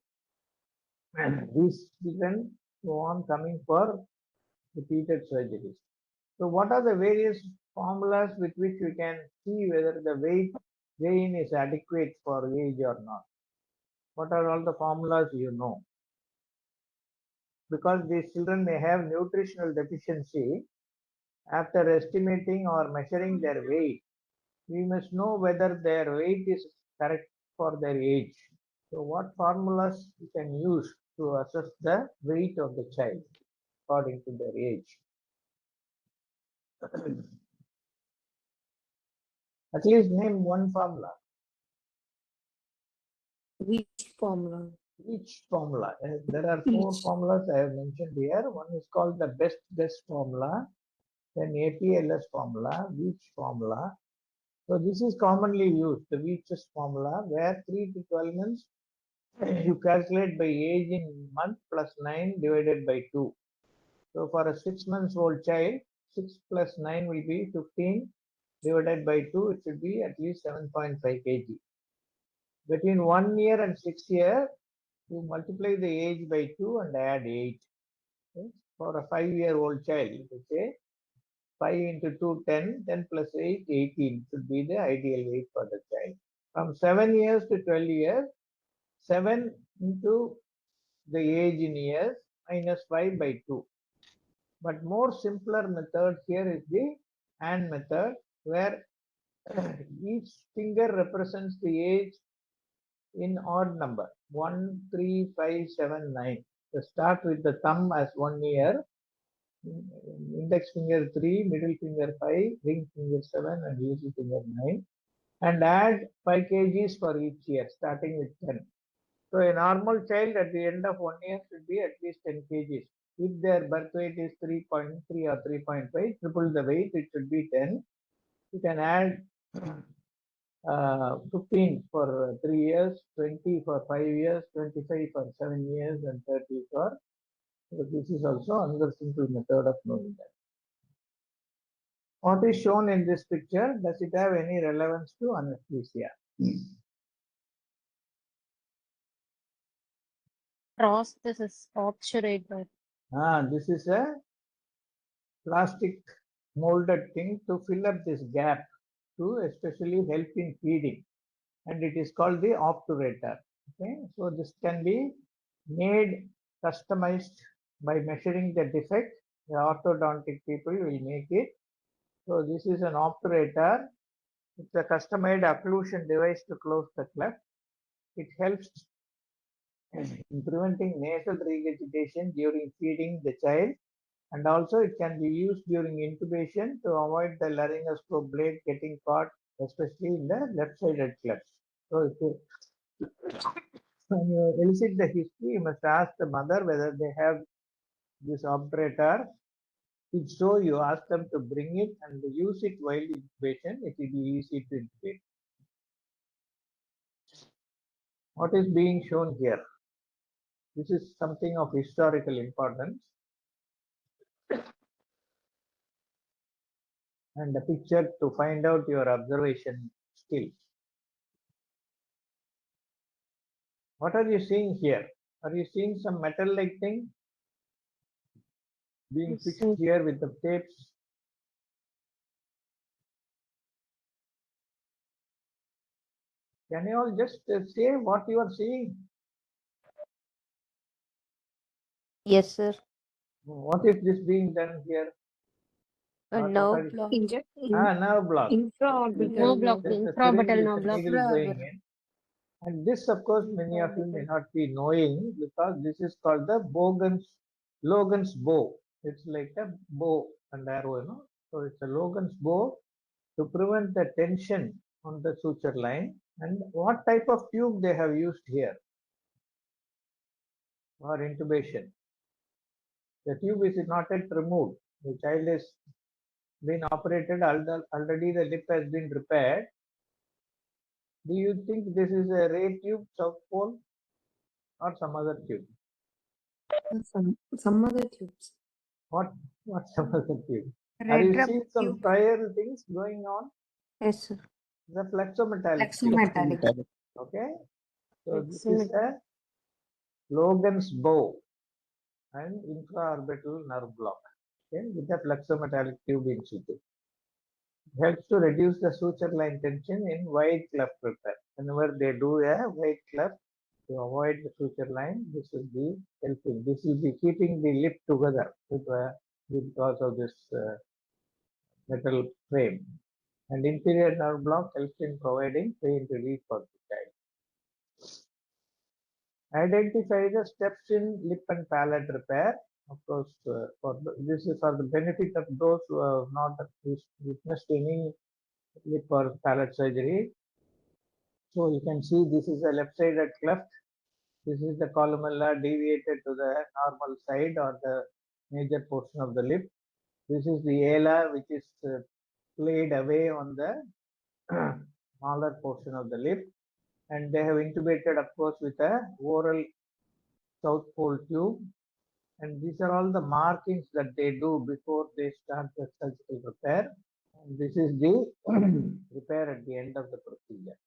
B: these children go on coming for repeated surgeries. So what are the various formulas with which we can see whether the weight gain is adequate for age or not? What are all the formulas you know? Because these children may have nutritional deficiency, after estimating or measuring their weight, we must know whether their weight is correct for their age. So what formulas you can use to assess the weight of the child according to their age? At least name one formula.
C: Which formula?
B: Which formula? There are four
C: Each.
B: formulas I have mentioned here. One is called the best guess formula, then APLS formula, Veach formula. So this is commonly used, the Veach's formula, where 3 to 12 months you calculate by age in month plus 9 divided by 2. So for a 6 months old child, 6 plus 9 will be 15 divided by 2, it should be at least 7.5 kg. Between 1 year and 6 years, you multiply the age by 2 and add 8. Okay? For a 5-year-old child, you say 5 into 2, 10, 10 plus 8, 18 should be the ideal weight for the child. From 7 years to 12 years, 7 into the age in years minus 5 by 2. But more simpler method here is the hand method, where each finger represents the age in odd number 1, 3, 5, 7, 9. So start with the thumb as 1 year, index finger 3, middle finger 5, ring finger 7, and usual finger 9, and add 5 kgs for each year, starting with 10. So a normal child at the end of 1 year should be at least 10 kgs. If their birth weight is 3.3 or 3.5, triple the weight, it should be 10. You can add 15 for 3 years, 20 for 5 years, 25 for 7 years, and 30 for. So this is also another simple method of knowing that. What is shown in this picture, does it have any relevance to anesthesia?
D: Prosthesis obturator.
B: This is a plastic molded thing to fill up this gap to especially help in feeding, and it is called the obturator. Okay, so this can be made customized by measuring the defect. The orthodontic people will make it. So this is an obturator. It's a customized occlusion device to close the cleft. It helps in preventing nasal regurgitation during feeding the child, and also it can be used during intubation to avoid the laryngoscope blade getting caught, especially in the left-sided clefts. So if you, when you elicit the history, you must ask the mother whether they have this obturator. If so, you ask them to bring it and use it while intubation. It will be easy to intubate. What is being shown here? This is something of historical importance. And the picture to find out your observation skills. What are you seeing here? Are you seeing some metal-like thing being fixed here with the tapes? Can you all just say what you are seeing?
F: Yes, sir.
B: What is this being done here?
F: A
B: What
F: nerve
B: are you?
F: block.
B: Nerve block.
D: No
C: Infraorbital
D: block,
B: Just a syringe
D: infraorbital
B: with
D: no
B: a
D: block.
B: needle going in. And this, of course, many of you may not be knowing, because this is called the Logan's bow. It's like a bow and arrow, you know. So it's a Logan's bow to prevent the tension on the suture line. And what type of tube they have used here for intubation? The tube is not yet removed. The child is been operated, already the lip has been repaired. Do you think this is a ray tube, South Pole, or some other tube?
C: Some other tubes.
B: What some other tube? Are
F: Red
B: you
F: rubber
B: seeing some
F: tube.
B: prior things going on?
F: Yes, sir.
B: The flexometallic tube.
C: Flexometallic.
B: Okay. So this
D: Flexomet-
B: is a Logan's bow and infraorbital nerve block. Okay, with a flexometallic tube in situ. Helps to reduce the suture line tension in wide cleft repair. Whenever they do a wide cleft to avoid the suture line, this will be helping. This will be keeping the lip together because of this metal frame. And inferior nerve block helps in providing pain relief for the child. Identify the steps in lip and palate repair. Of course, this is for the benefit of those who have not witnessed any lip or palate surgery. So you can see this is a left-sided cleft. This is the columella deviated to the normal side or the major portion of the lip. This is the ala, which is played away on the smaller portion of the lip. And they have intubated, of course, with a oral south pole tube. And these are all the markings that they do before they start the surgical repair. And this is the repair at the end of the procedure.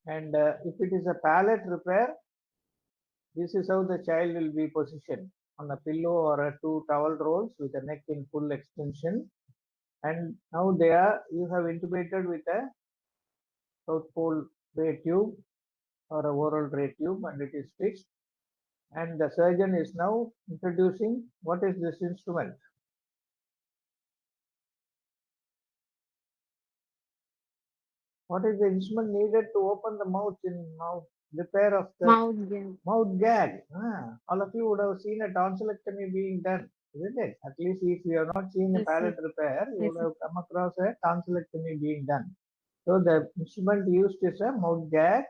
B: And if it is a palate repair, this is how the child will be positioned on a pillow or a 2 towel rolls with the neck in full extension. And now you have intubated with a south pole ray tube or a oral ray tube, and it is fixed. And the surgeon is now introducing what is this instrument. What is the instrument needed to open the mouth in mouth repair of the mouth gag? All of you would have seen a tonsillectomy being done, isn't it? At least if you have not seen a palate repair, you would have come across a tonsillectomy being done. So the instrument used is a mouth gag,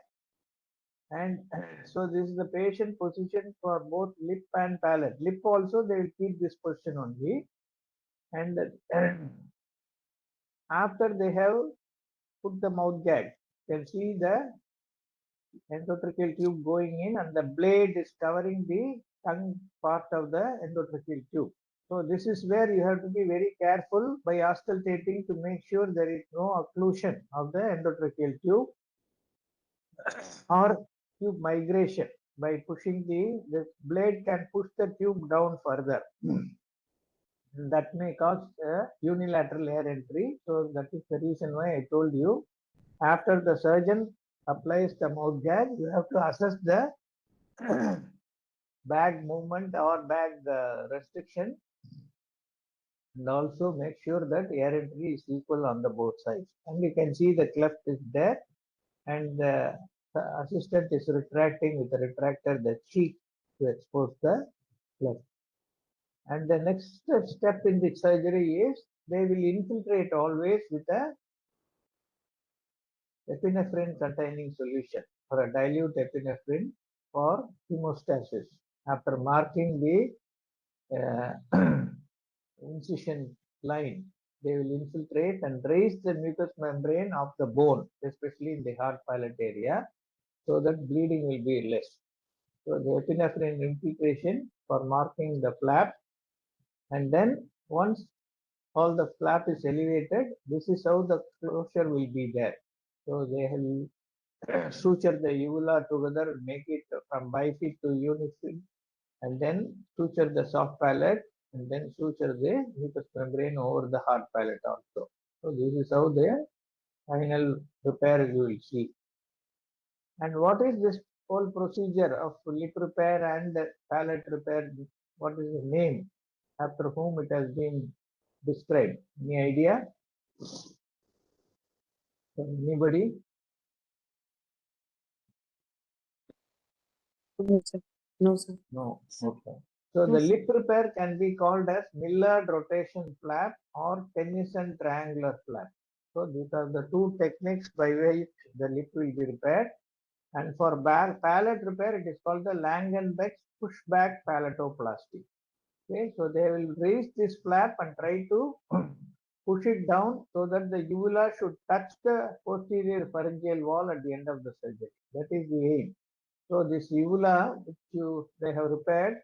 B: and so this is the patient position for both lip and palate. Lip also they will keep this position only, and after they have put the mouth gag, you can see the endotracheal tube going in, and the blade is covering the tongue part of the endotracheal tube. So this is where you have to be very careful by auscultating to make sure there is no occlusion of the endotracheal tube or tube migration. By pushing the blade can push the tube down further. That may cause a unilateral air entry. So that is the reason why I told you, after the surgeon applies the mouth gag, you have to assess the bag movement or bag restriction, and also make sure that air entry is equal on the both sides. And you can see the cleft is there, and the assistant is retracting with the retractor the cheek to expose the cleft. And the next step in the surgery is they will infiltrate always with a epinephrine containing solution or a dilute epinephrine for hemostasis. After marking the incision line, they will infiltrate and raise the mucous membrane of the bone, especially in the hard palate area, so that bleeding will be less. So the epinephrine infiltration for marking the flap, and then once all the flap is elevated, this is how the closure will be there. So they will suture the uvula together, make it from bifid to unifid, and then suture the soft palate, and then suture the mucous membrane over the hard palate also. So this is how the final repair you will see. And what is this whole procedure of lip repair and palate repair? What is the name after whom it has been described? Any idea? Anybody?
C: No, sir. No, sir.
B: No. Okay. So the lip repair can be called as Millard rotation flap or Tennyson triangular flap. So these are the two techniques by which the lip will be repaired. And for palate repair, it is called the Langenbeck's pushback palatoplasty. Okay, so they will raise this flap and try to push it down so that the uvula should touch the posterior pharyngeal wall at the end of the surgery. That is the aim. So this uvula which they have repaired,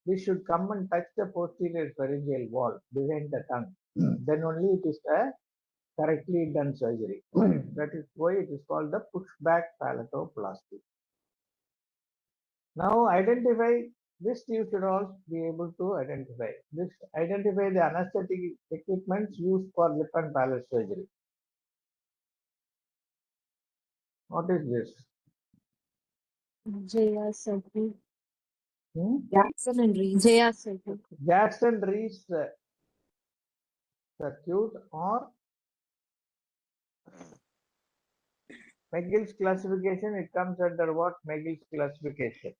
B: this should come and touch the posterior pharyngeal wall behind the tongue. Then only it is a correctly done surgery. That is why it is called the pushback palatoplasty. Now identify this, you should also be able to identify. This identify the anesthetic equipments used for lip and palate surgery. What is this?
D: JR
C: Jackson and Reese.
B: Jackson Reese circuit or McGill's classification. It comes under what? McGill's classification.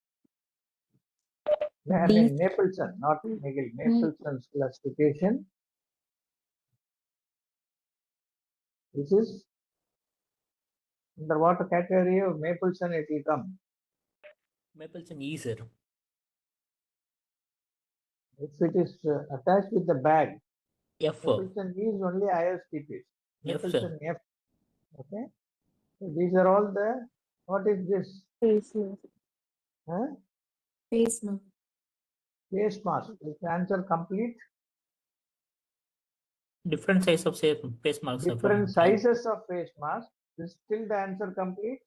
B: I mean Napleson, not McGill. Napleson's classification. This is Under what category of Mapleson it will come?
G: Mapleson E, sir.
B: If it is attached with the bag,
G: F.
B: Mapleson E is only ISTPs.
G: F,
B: Mapleson
G: sir.
B: F. Okay. So these are all the, what is this?
D: Face mask.
B: Huh?
C: Face mask.
B: Face mask. Is the answer complete?
G: Different size of face marks. Sir,
B: Different
G: from
B: sizes of face mask. Is still the answer complete?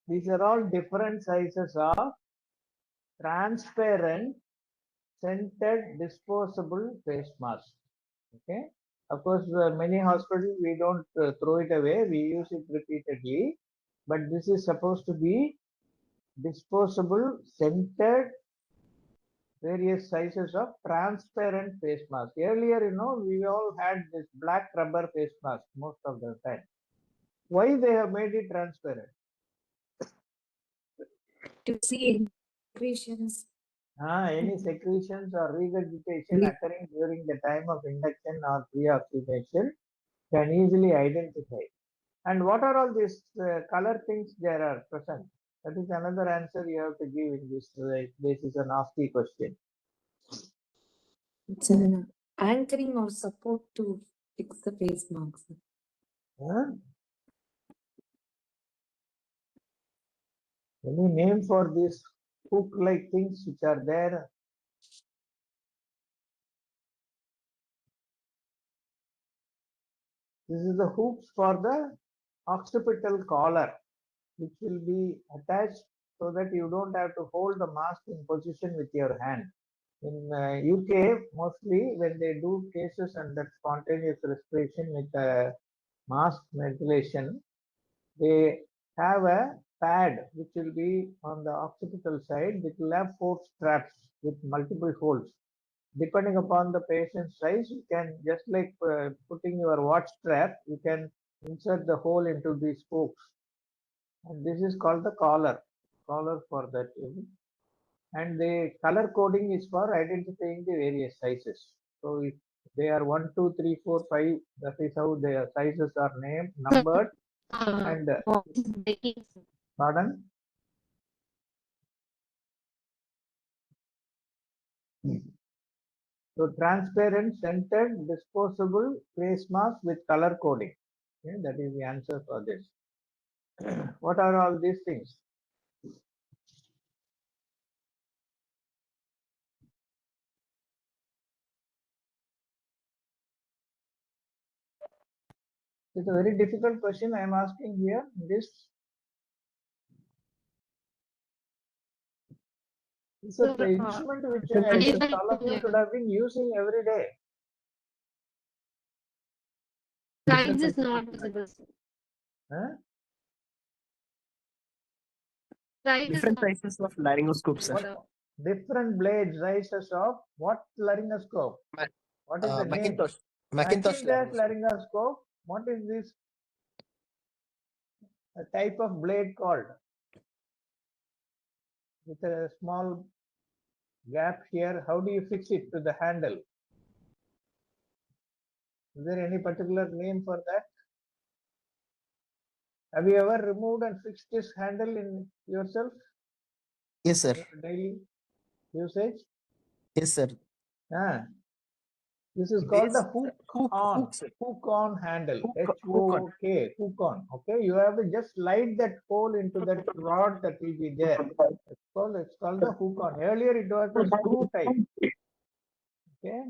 B: These are all different sizes of transparent scented disposable face mask. Okay. Of course, many hospitals we don't throw it away. We use it repeatedly. But this is supposed to be disposable scented various sizes of transparent face mask. Earlier, we all had this black rubber face mask most of the time. Why they have made it transparent?
C: To see secretions.
B: Any secretions or regurgitation occurring during the time of induction or pre-oxidation can easily identify. And what are all these color things there are present? That is another answer you have to give in this. This is an ASCII question.
C: It's an anchoring or support to fix the face marks.
B: Huh? Any name for these hook-like things which are there? This is the hooks for the occipital collar, which will be attached so that you don't have to hold the mask in position with your hand. In UK, mostly when they do cases under spontaneous respiration with mask ventilation, they have a pad which will be on the occipital side, which will have 4 straps with multiple holes. Depending upon the patient's size, you can, just like putting your watch strap, you can insert the hole into these spokes. And this is called the collar for that. And the color coding is for identifying the various sizes. So if they are 1, 2, 3, 4, 5, that is how their sizes are named, numbered. And pardon? So transparent, scented, disposable face mask with color coding. Okay, that is the answer for this. What are all these things? It's a very difficult question I am asking here. This is an instrument which I guess all of you should have been using every day.
D: Size is not visible.
B: Huh?
D: Size is
E: Different
D: not
E: sizes of laryngoscope, sir.
D: visible.
B: Different blades, sizes of what laryngoscope? What is the name?
E: Macintosh laryngoscope.
B: laryngoscope. What is this a type of blade called? With a small gap here, how do you fix it to the handle? Is there any particular name for that? Have you ever removed and fixed this handle in yourself?
E: Yes, sir.
B: Daily usage?
E: Yes, sir.
B: This is called the
E: Hook,
B: hook on handle.
E: Hook on.
B: H-O-O-K, hook on. Okay, you have to just slide that hole into that rod that will be there. It's called the hook on. Earlier it was a screw type. Okay.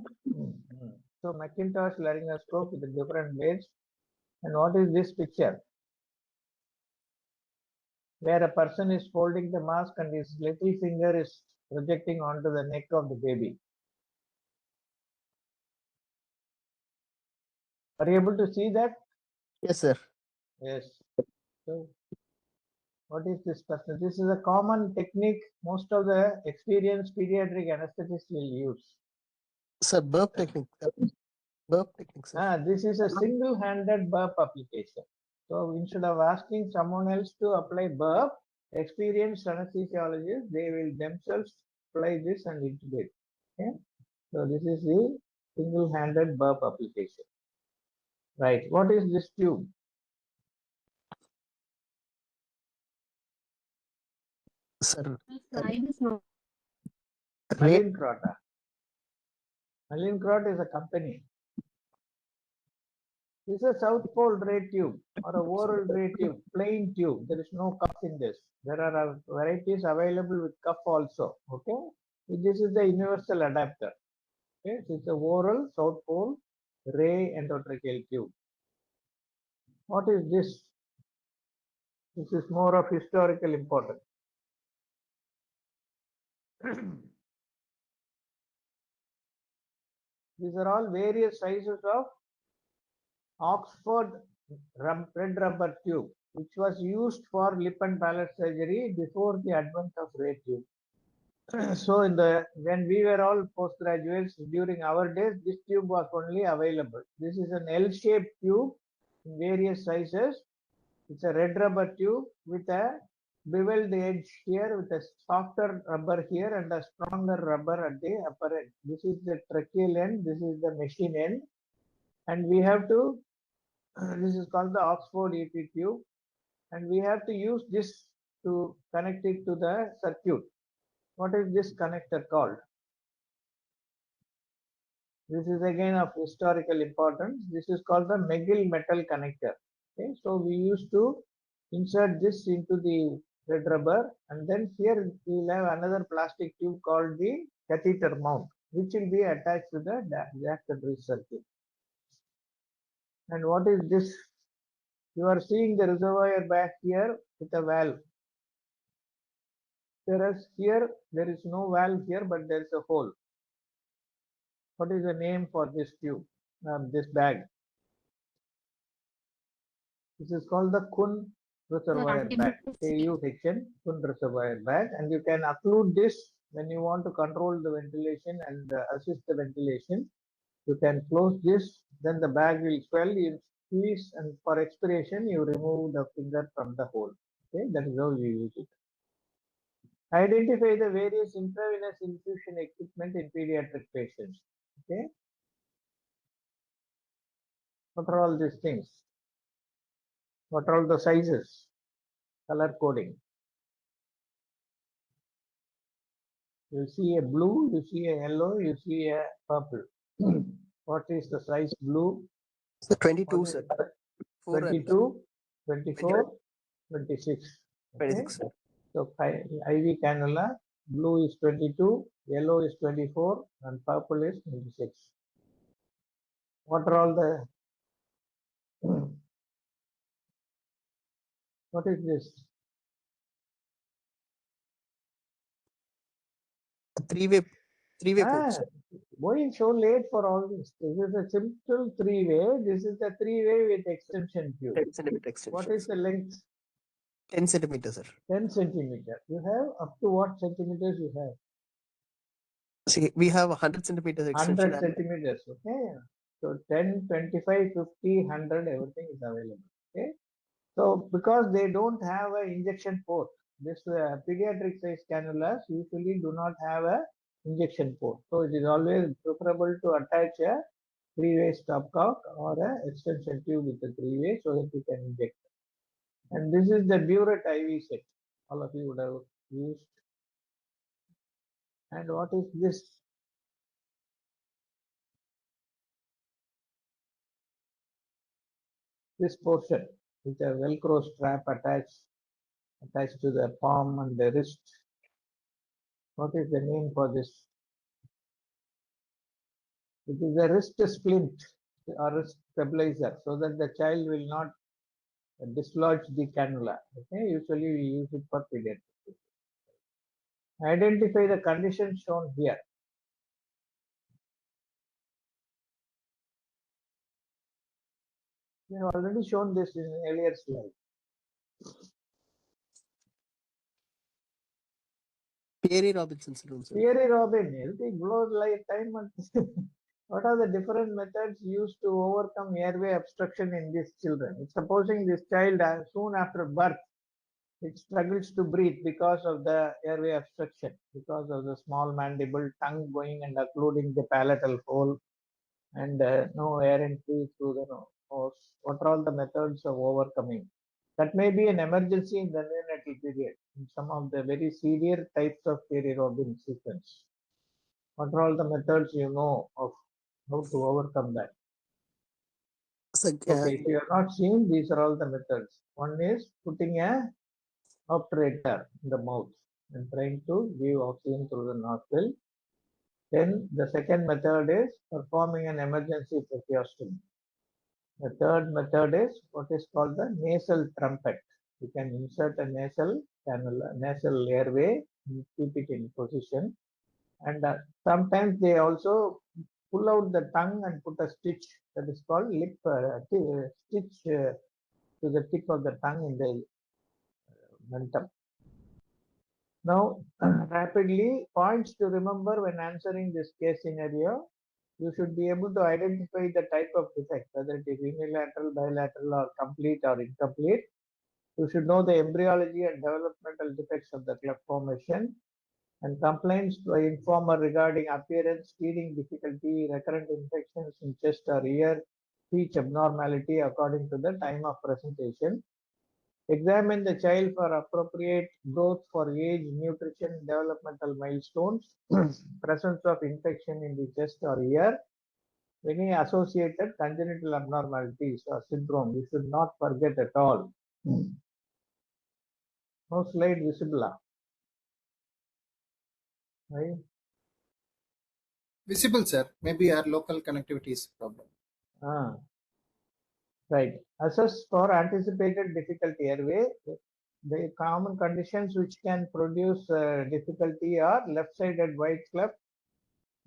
B: So Macintosh laryngoscope with the different blades. And what is this picture? Where a person is holding the mask and his little finger is projecting onto the neck of the baby. Are you able to see that?
E: Yes, sir.
B: Yes. So, what is this person? This is a common technique most of the experienced pediatric anesthetists will use.
E: Sir, burp technique. Burp technique, sir.
B: This is a single-handed burp application. So instead of asking someone else to apply burp, experienced anesthesiologists, they will themselves apply this and intubate. Okay, so this is the single-handed burp application. Right. What is this tube?
E: Sir,
D: Slide is not.
B: Malincrota. Malincrot is a company. This is a South Pole ray tube or a oral ray tube, plain tube. There is no cuff in this. There are varieties available with cuff also. Okay, this is the universal adapter. Okay, so it's a oral South Pole ray endotracheal tube. What is this? This is more of historical importance. These are all various sizes of Oxford red rubber tube, which was used for lip and palate surgery before the advent of ray tube. So when we were all postgraduates during our days, this tube was only available. This is an L-shaped tube in various sizes. It's a red rubber tube with a beveled edge here, with a softer rubber here and a stronger rubber at the upper end. This is the tracheal end, this is the machine end, and we have to, this is called the Oxford EP tube, and we have to use this to connect it to the circuit. What is this connector called? This is again of historical importance. This is called the McGill metal connector. Okay, so we used to insert this into the red rubber, and then here we will have another plastic tube called the catheter mount, which will be attached to the diaphragmatic circuit. And what is this? You are seeing the reservoir back here with a valve. Whereas here there is no valve here, but there is a hole. What is the name for this tube, this bag? This is called the Kuhn reservoir bag, KUHN, Kuhn reservoir bag, and you can occlude this when you want to control the ventilation and assist the ventilation. You can close this, then the bag will swell, you squeeze, and for expiration you remove the finger from the hole. Okay, that is how you use it. Identify the various intravenous infusion equipment in pediatric patients. Okay, what are all these things? What are all the sizes? Color coding. You see a blue, you see a yellow, you see a purple. What is the size blue?
E: 22, sir.
B: 22, 24, 26. Okay?
E: 26, sir.
B: So IV cannula, blue is 22, yellow is 24, and purple is 26. What are all the, what is this?
E: Three-way port, sir.
B: Going so late for all this. This is a simple three-way. This is a three-way with extension tube.
E: 10 centimeter extension.
B: What is the length?
E: 10 centimeters, sir.
B: 10 centimeter. You have up to what centimeters you have?
E: See, we have 100 centimeters extension.
B: 100 centimeters. Okay. So 10, 25, 50, 100, everything is available. Okay. So because they don't have an injection port, this pediatric size cannulas usually do not have a injection port. So it is always preferable to attach a three-way stopcock or a extension tube with a three-way so that you can inject. And this is the Burette IV set. All of you would have used. And what is this? This portion with a Velcro strap attached to the palm and the wrist. What is the name for this? It is a wrist splint or wrist stabilizer so that the child will not dislodge the cannula. Okay, usually we use it for pediatrics. Identify the conditions shown here. We have already shown this in an earlier slide.
E: Pierre Robinson syndrome, sir.
B: Pierre Robin, everything blows like time. What are the different methods used to overcome airway obstruction in these children? Supposing this child soon after birth, it struggles to breathe because of the airway obstruction, because of the small mandible, tongue going and occluding the palatal hole, and no air entry through the nose. What are all the methods of overcoming? That may be an emergency in the neonatal period, in some of the very severe types of peri-Robin sequence. What are all the methods you know of how to overcome that?
E: So,
B: Okay, if you have not seen, these are all the methods. One is putting a obturator in the mouth and trying to give oxygen through the nostril. Then the second method is performing an emergency tracheostomy. The third method is what is called the nasal trumpet. You can insert a nasal cannula, nasal airway, and keep it in position. And sometimes they also pull out the tongue and put a stitch, that is called lip stitch to the tip of the tongue in the mentum. Now, rapidly, points to remember when answering this case scenario. You should be able to identify the type of defect, whether it is unilateral, bilateral, or complete or incomplete. You should know the embryology and developmental defects of the cleft formation, and complaints by informer regarding appearance, feeding difficulty, recurrent infections in chest or ear, speech abnormality according to the time of presentation. Examine the child for appropriate growth for age, nutrition, developmental milestones, presence of infection in the chest or ear, any associated congenital abnormalities or syndrome. You should not forget at all. No slide visible. Right?
A: Visible, sir. Maybe our local connectivity is problem.
B: Right. Assess for anticipated difficulty airway. The common conditions which can produce difficulty are left-sided wide cleft,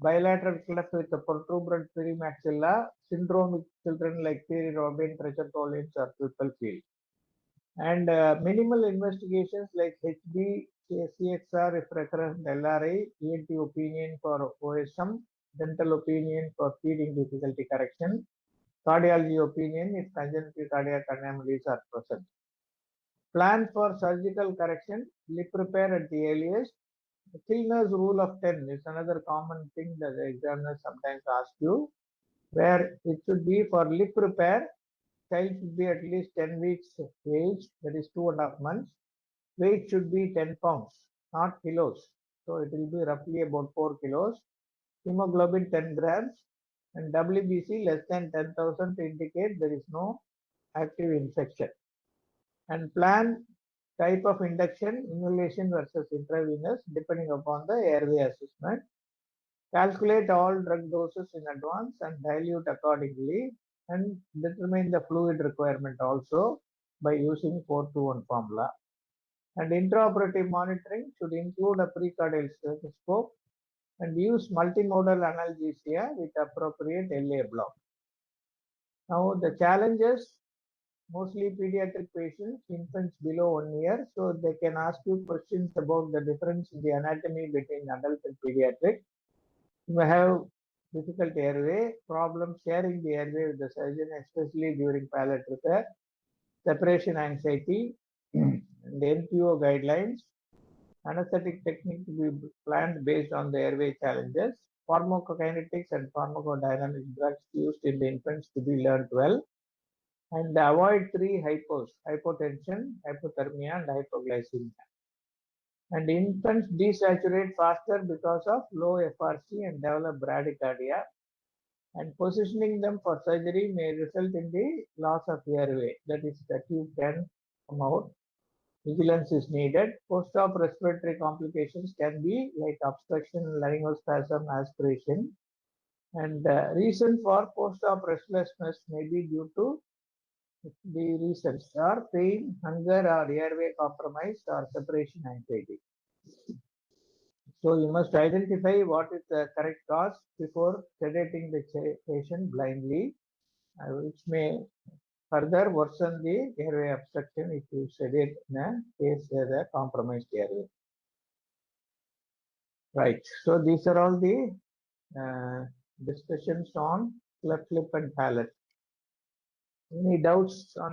B: bilateral cleft with a protuberant perimaxilla, syndromic children like peri-Robin, Treacher-Collins, or Whipple-Field. And minimal investigations like HB, CXR if recurrent LRI, ENT opinion for OSM, dental opinion for feeding difficulty correction, cardiology opinion if congenital cardiac anomalies are present. Plan for surgical correction, lip repair at the earliest. The Kilner's rule of 10 is another common thing that the examiners sometimes ask you, where it should be for lip repair, child should be at least 10 weeks of age, that is 2.5 months. Weight should be 10 pounds, not kilos. So it will be roughly about 4 kilos. Hemoglobin 10 grams and WBC less than 10,000 to indicate there is no active infection. And plan type of induction, inhalation versus intravenous, depending upon the airway assessment. Calculate all drug doses in advance and dilute accordingly, and determine the fluid requirement also by using 4:1 formula. And intraoperative monitoring should include a precordial stethoscope and use multimodal analgesia with appropriate LA block. Now the challenges, mostly pediatric patients, infants below 1 year, so they can ask you questions about the difference in the anatomy between adult and pediatric. You may have difficult airway, problems sharing the airway with the surgeon, especially during palate repair, separation anxiety, and NPO guidelines, anesthetic technique to be planned based on the airway challenges, pharmacokinetics and pharmacodynamic drugs used in the infants to be learned well, and avoid 3 hypos: hypotension, hypothermia, and hypoglycemia. And infants desaturate faster because of low FRC and develop bradycardia. And positioning them for surgery may result in the loss of airway, that is, the tube can come out. Vigilance is needed. Post-op respiratory complications can be like obstruction, laryngospasm, aspiration. And reason for post-op restlessness may be due to the reasons are pain, hunger, or airway compromise, or separation anxiety. So you must identify what is the correct cause before sedating the patient blindly, which may further worsen the airway obstruction if you sedate in a case where the compromised airway. Right. So these are all the discussions on cleft lip and palate. Any doubts on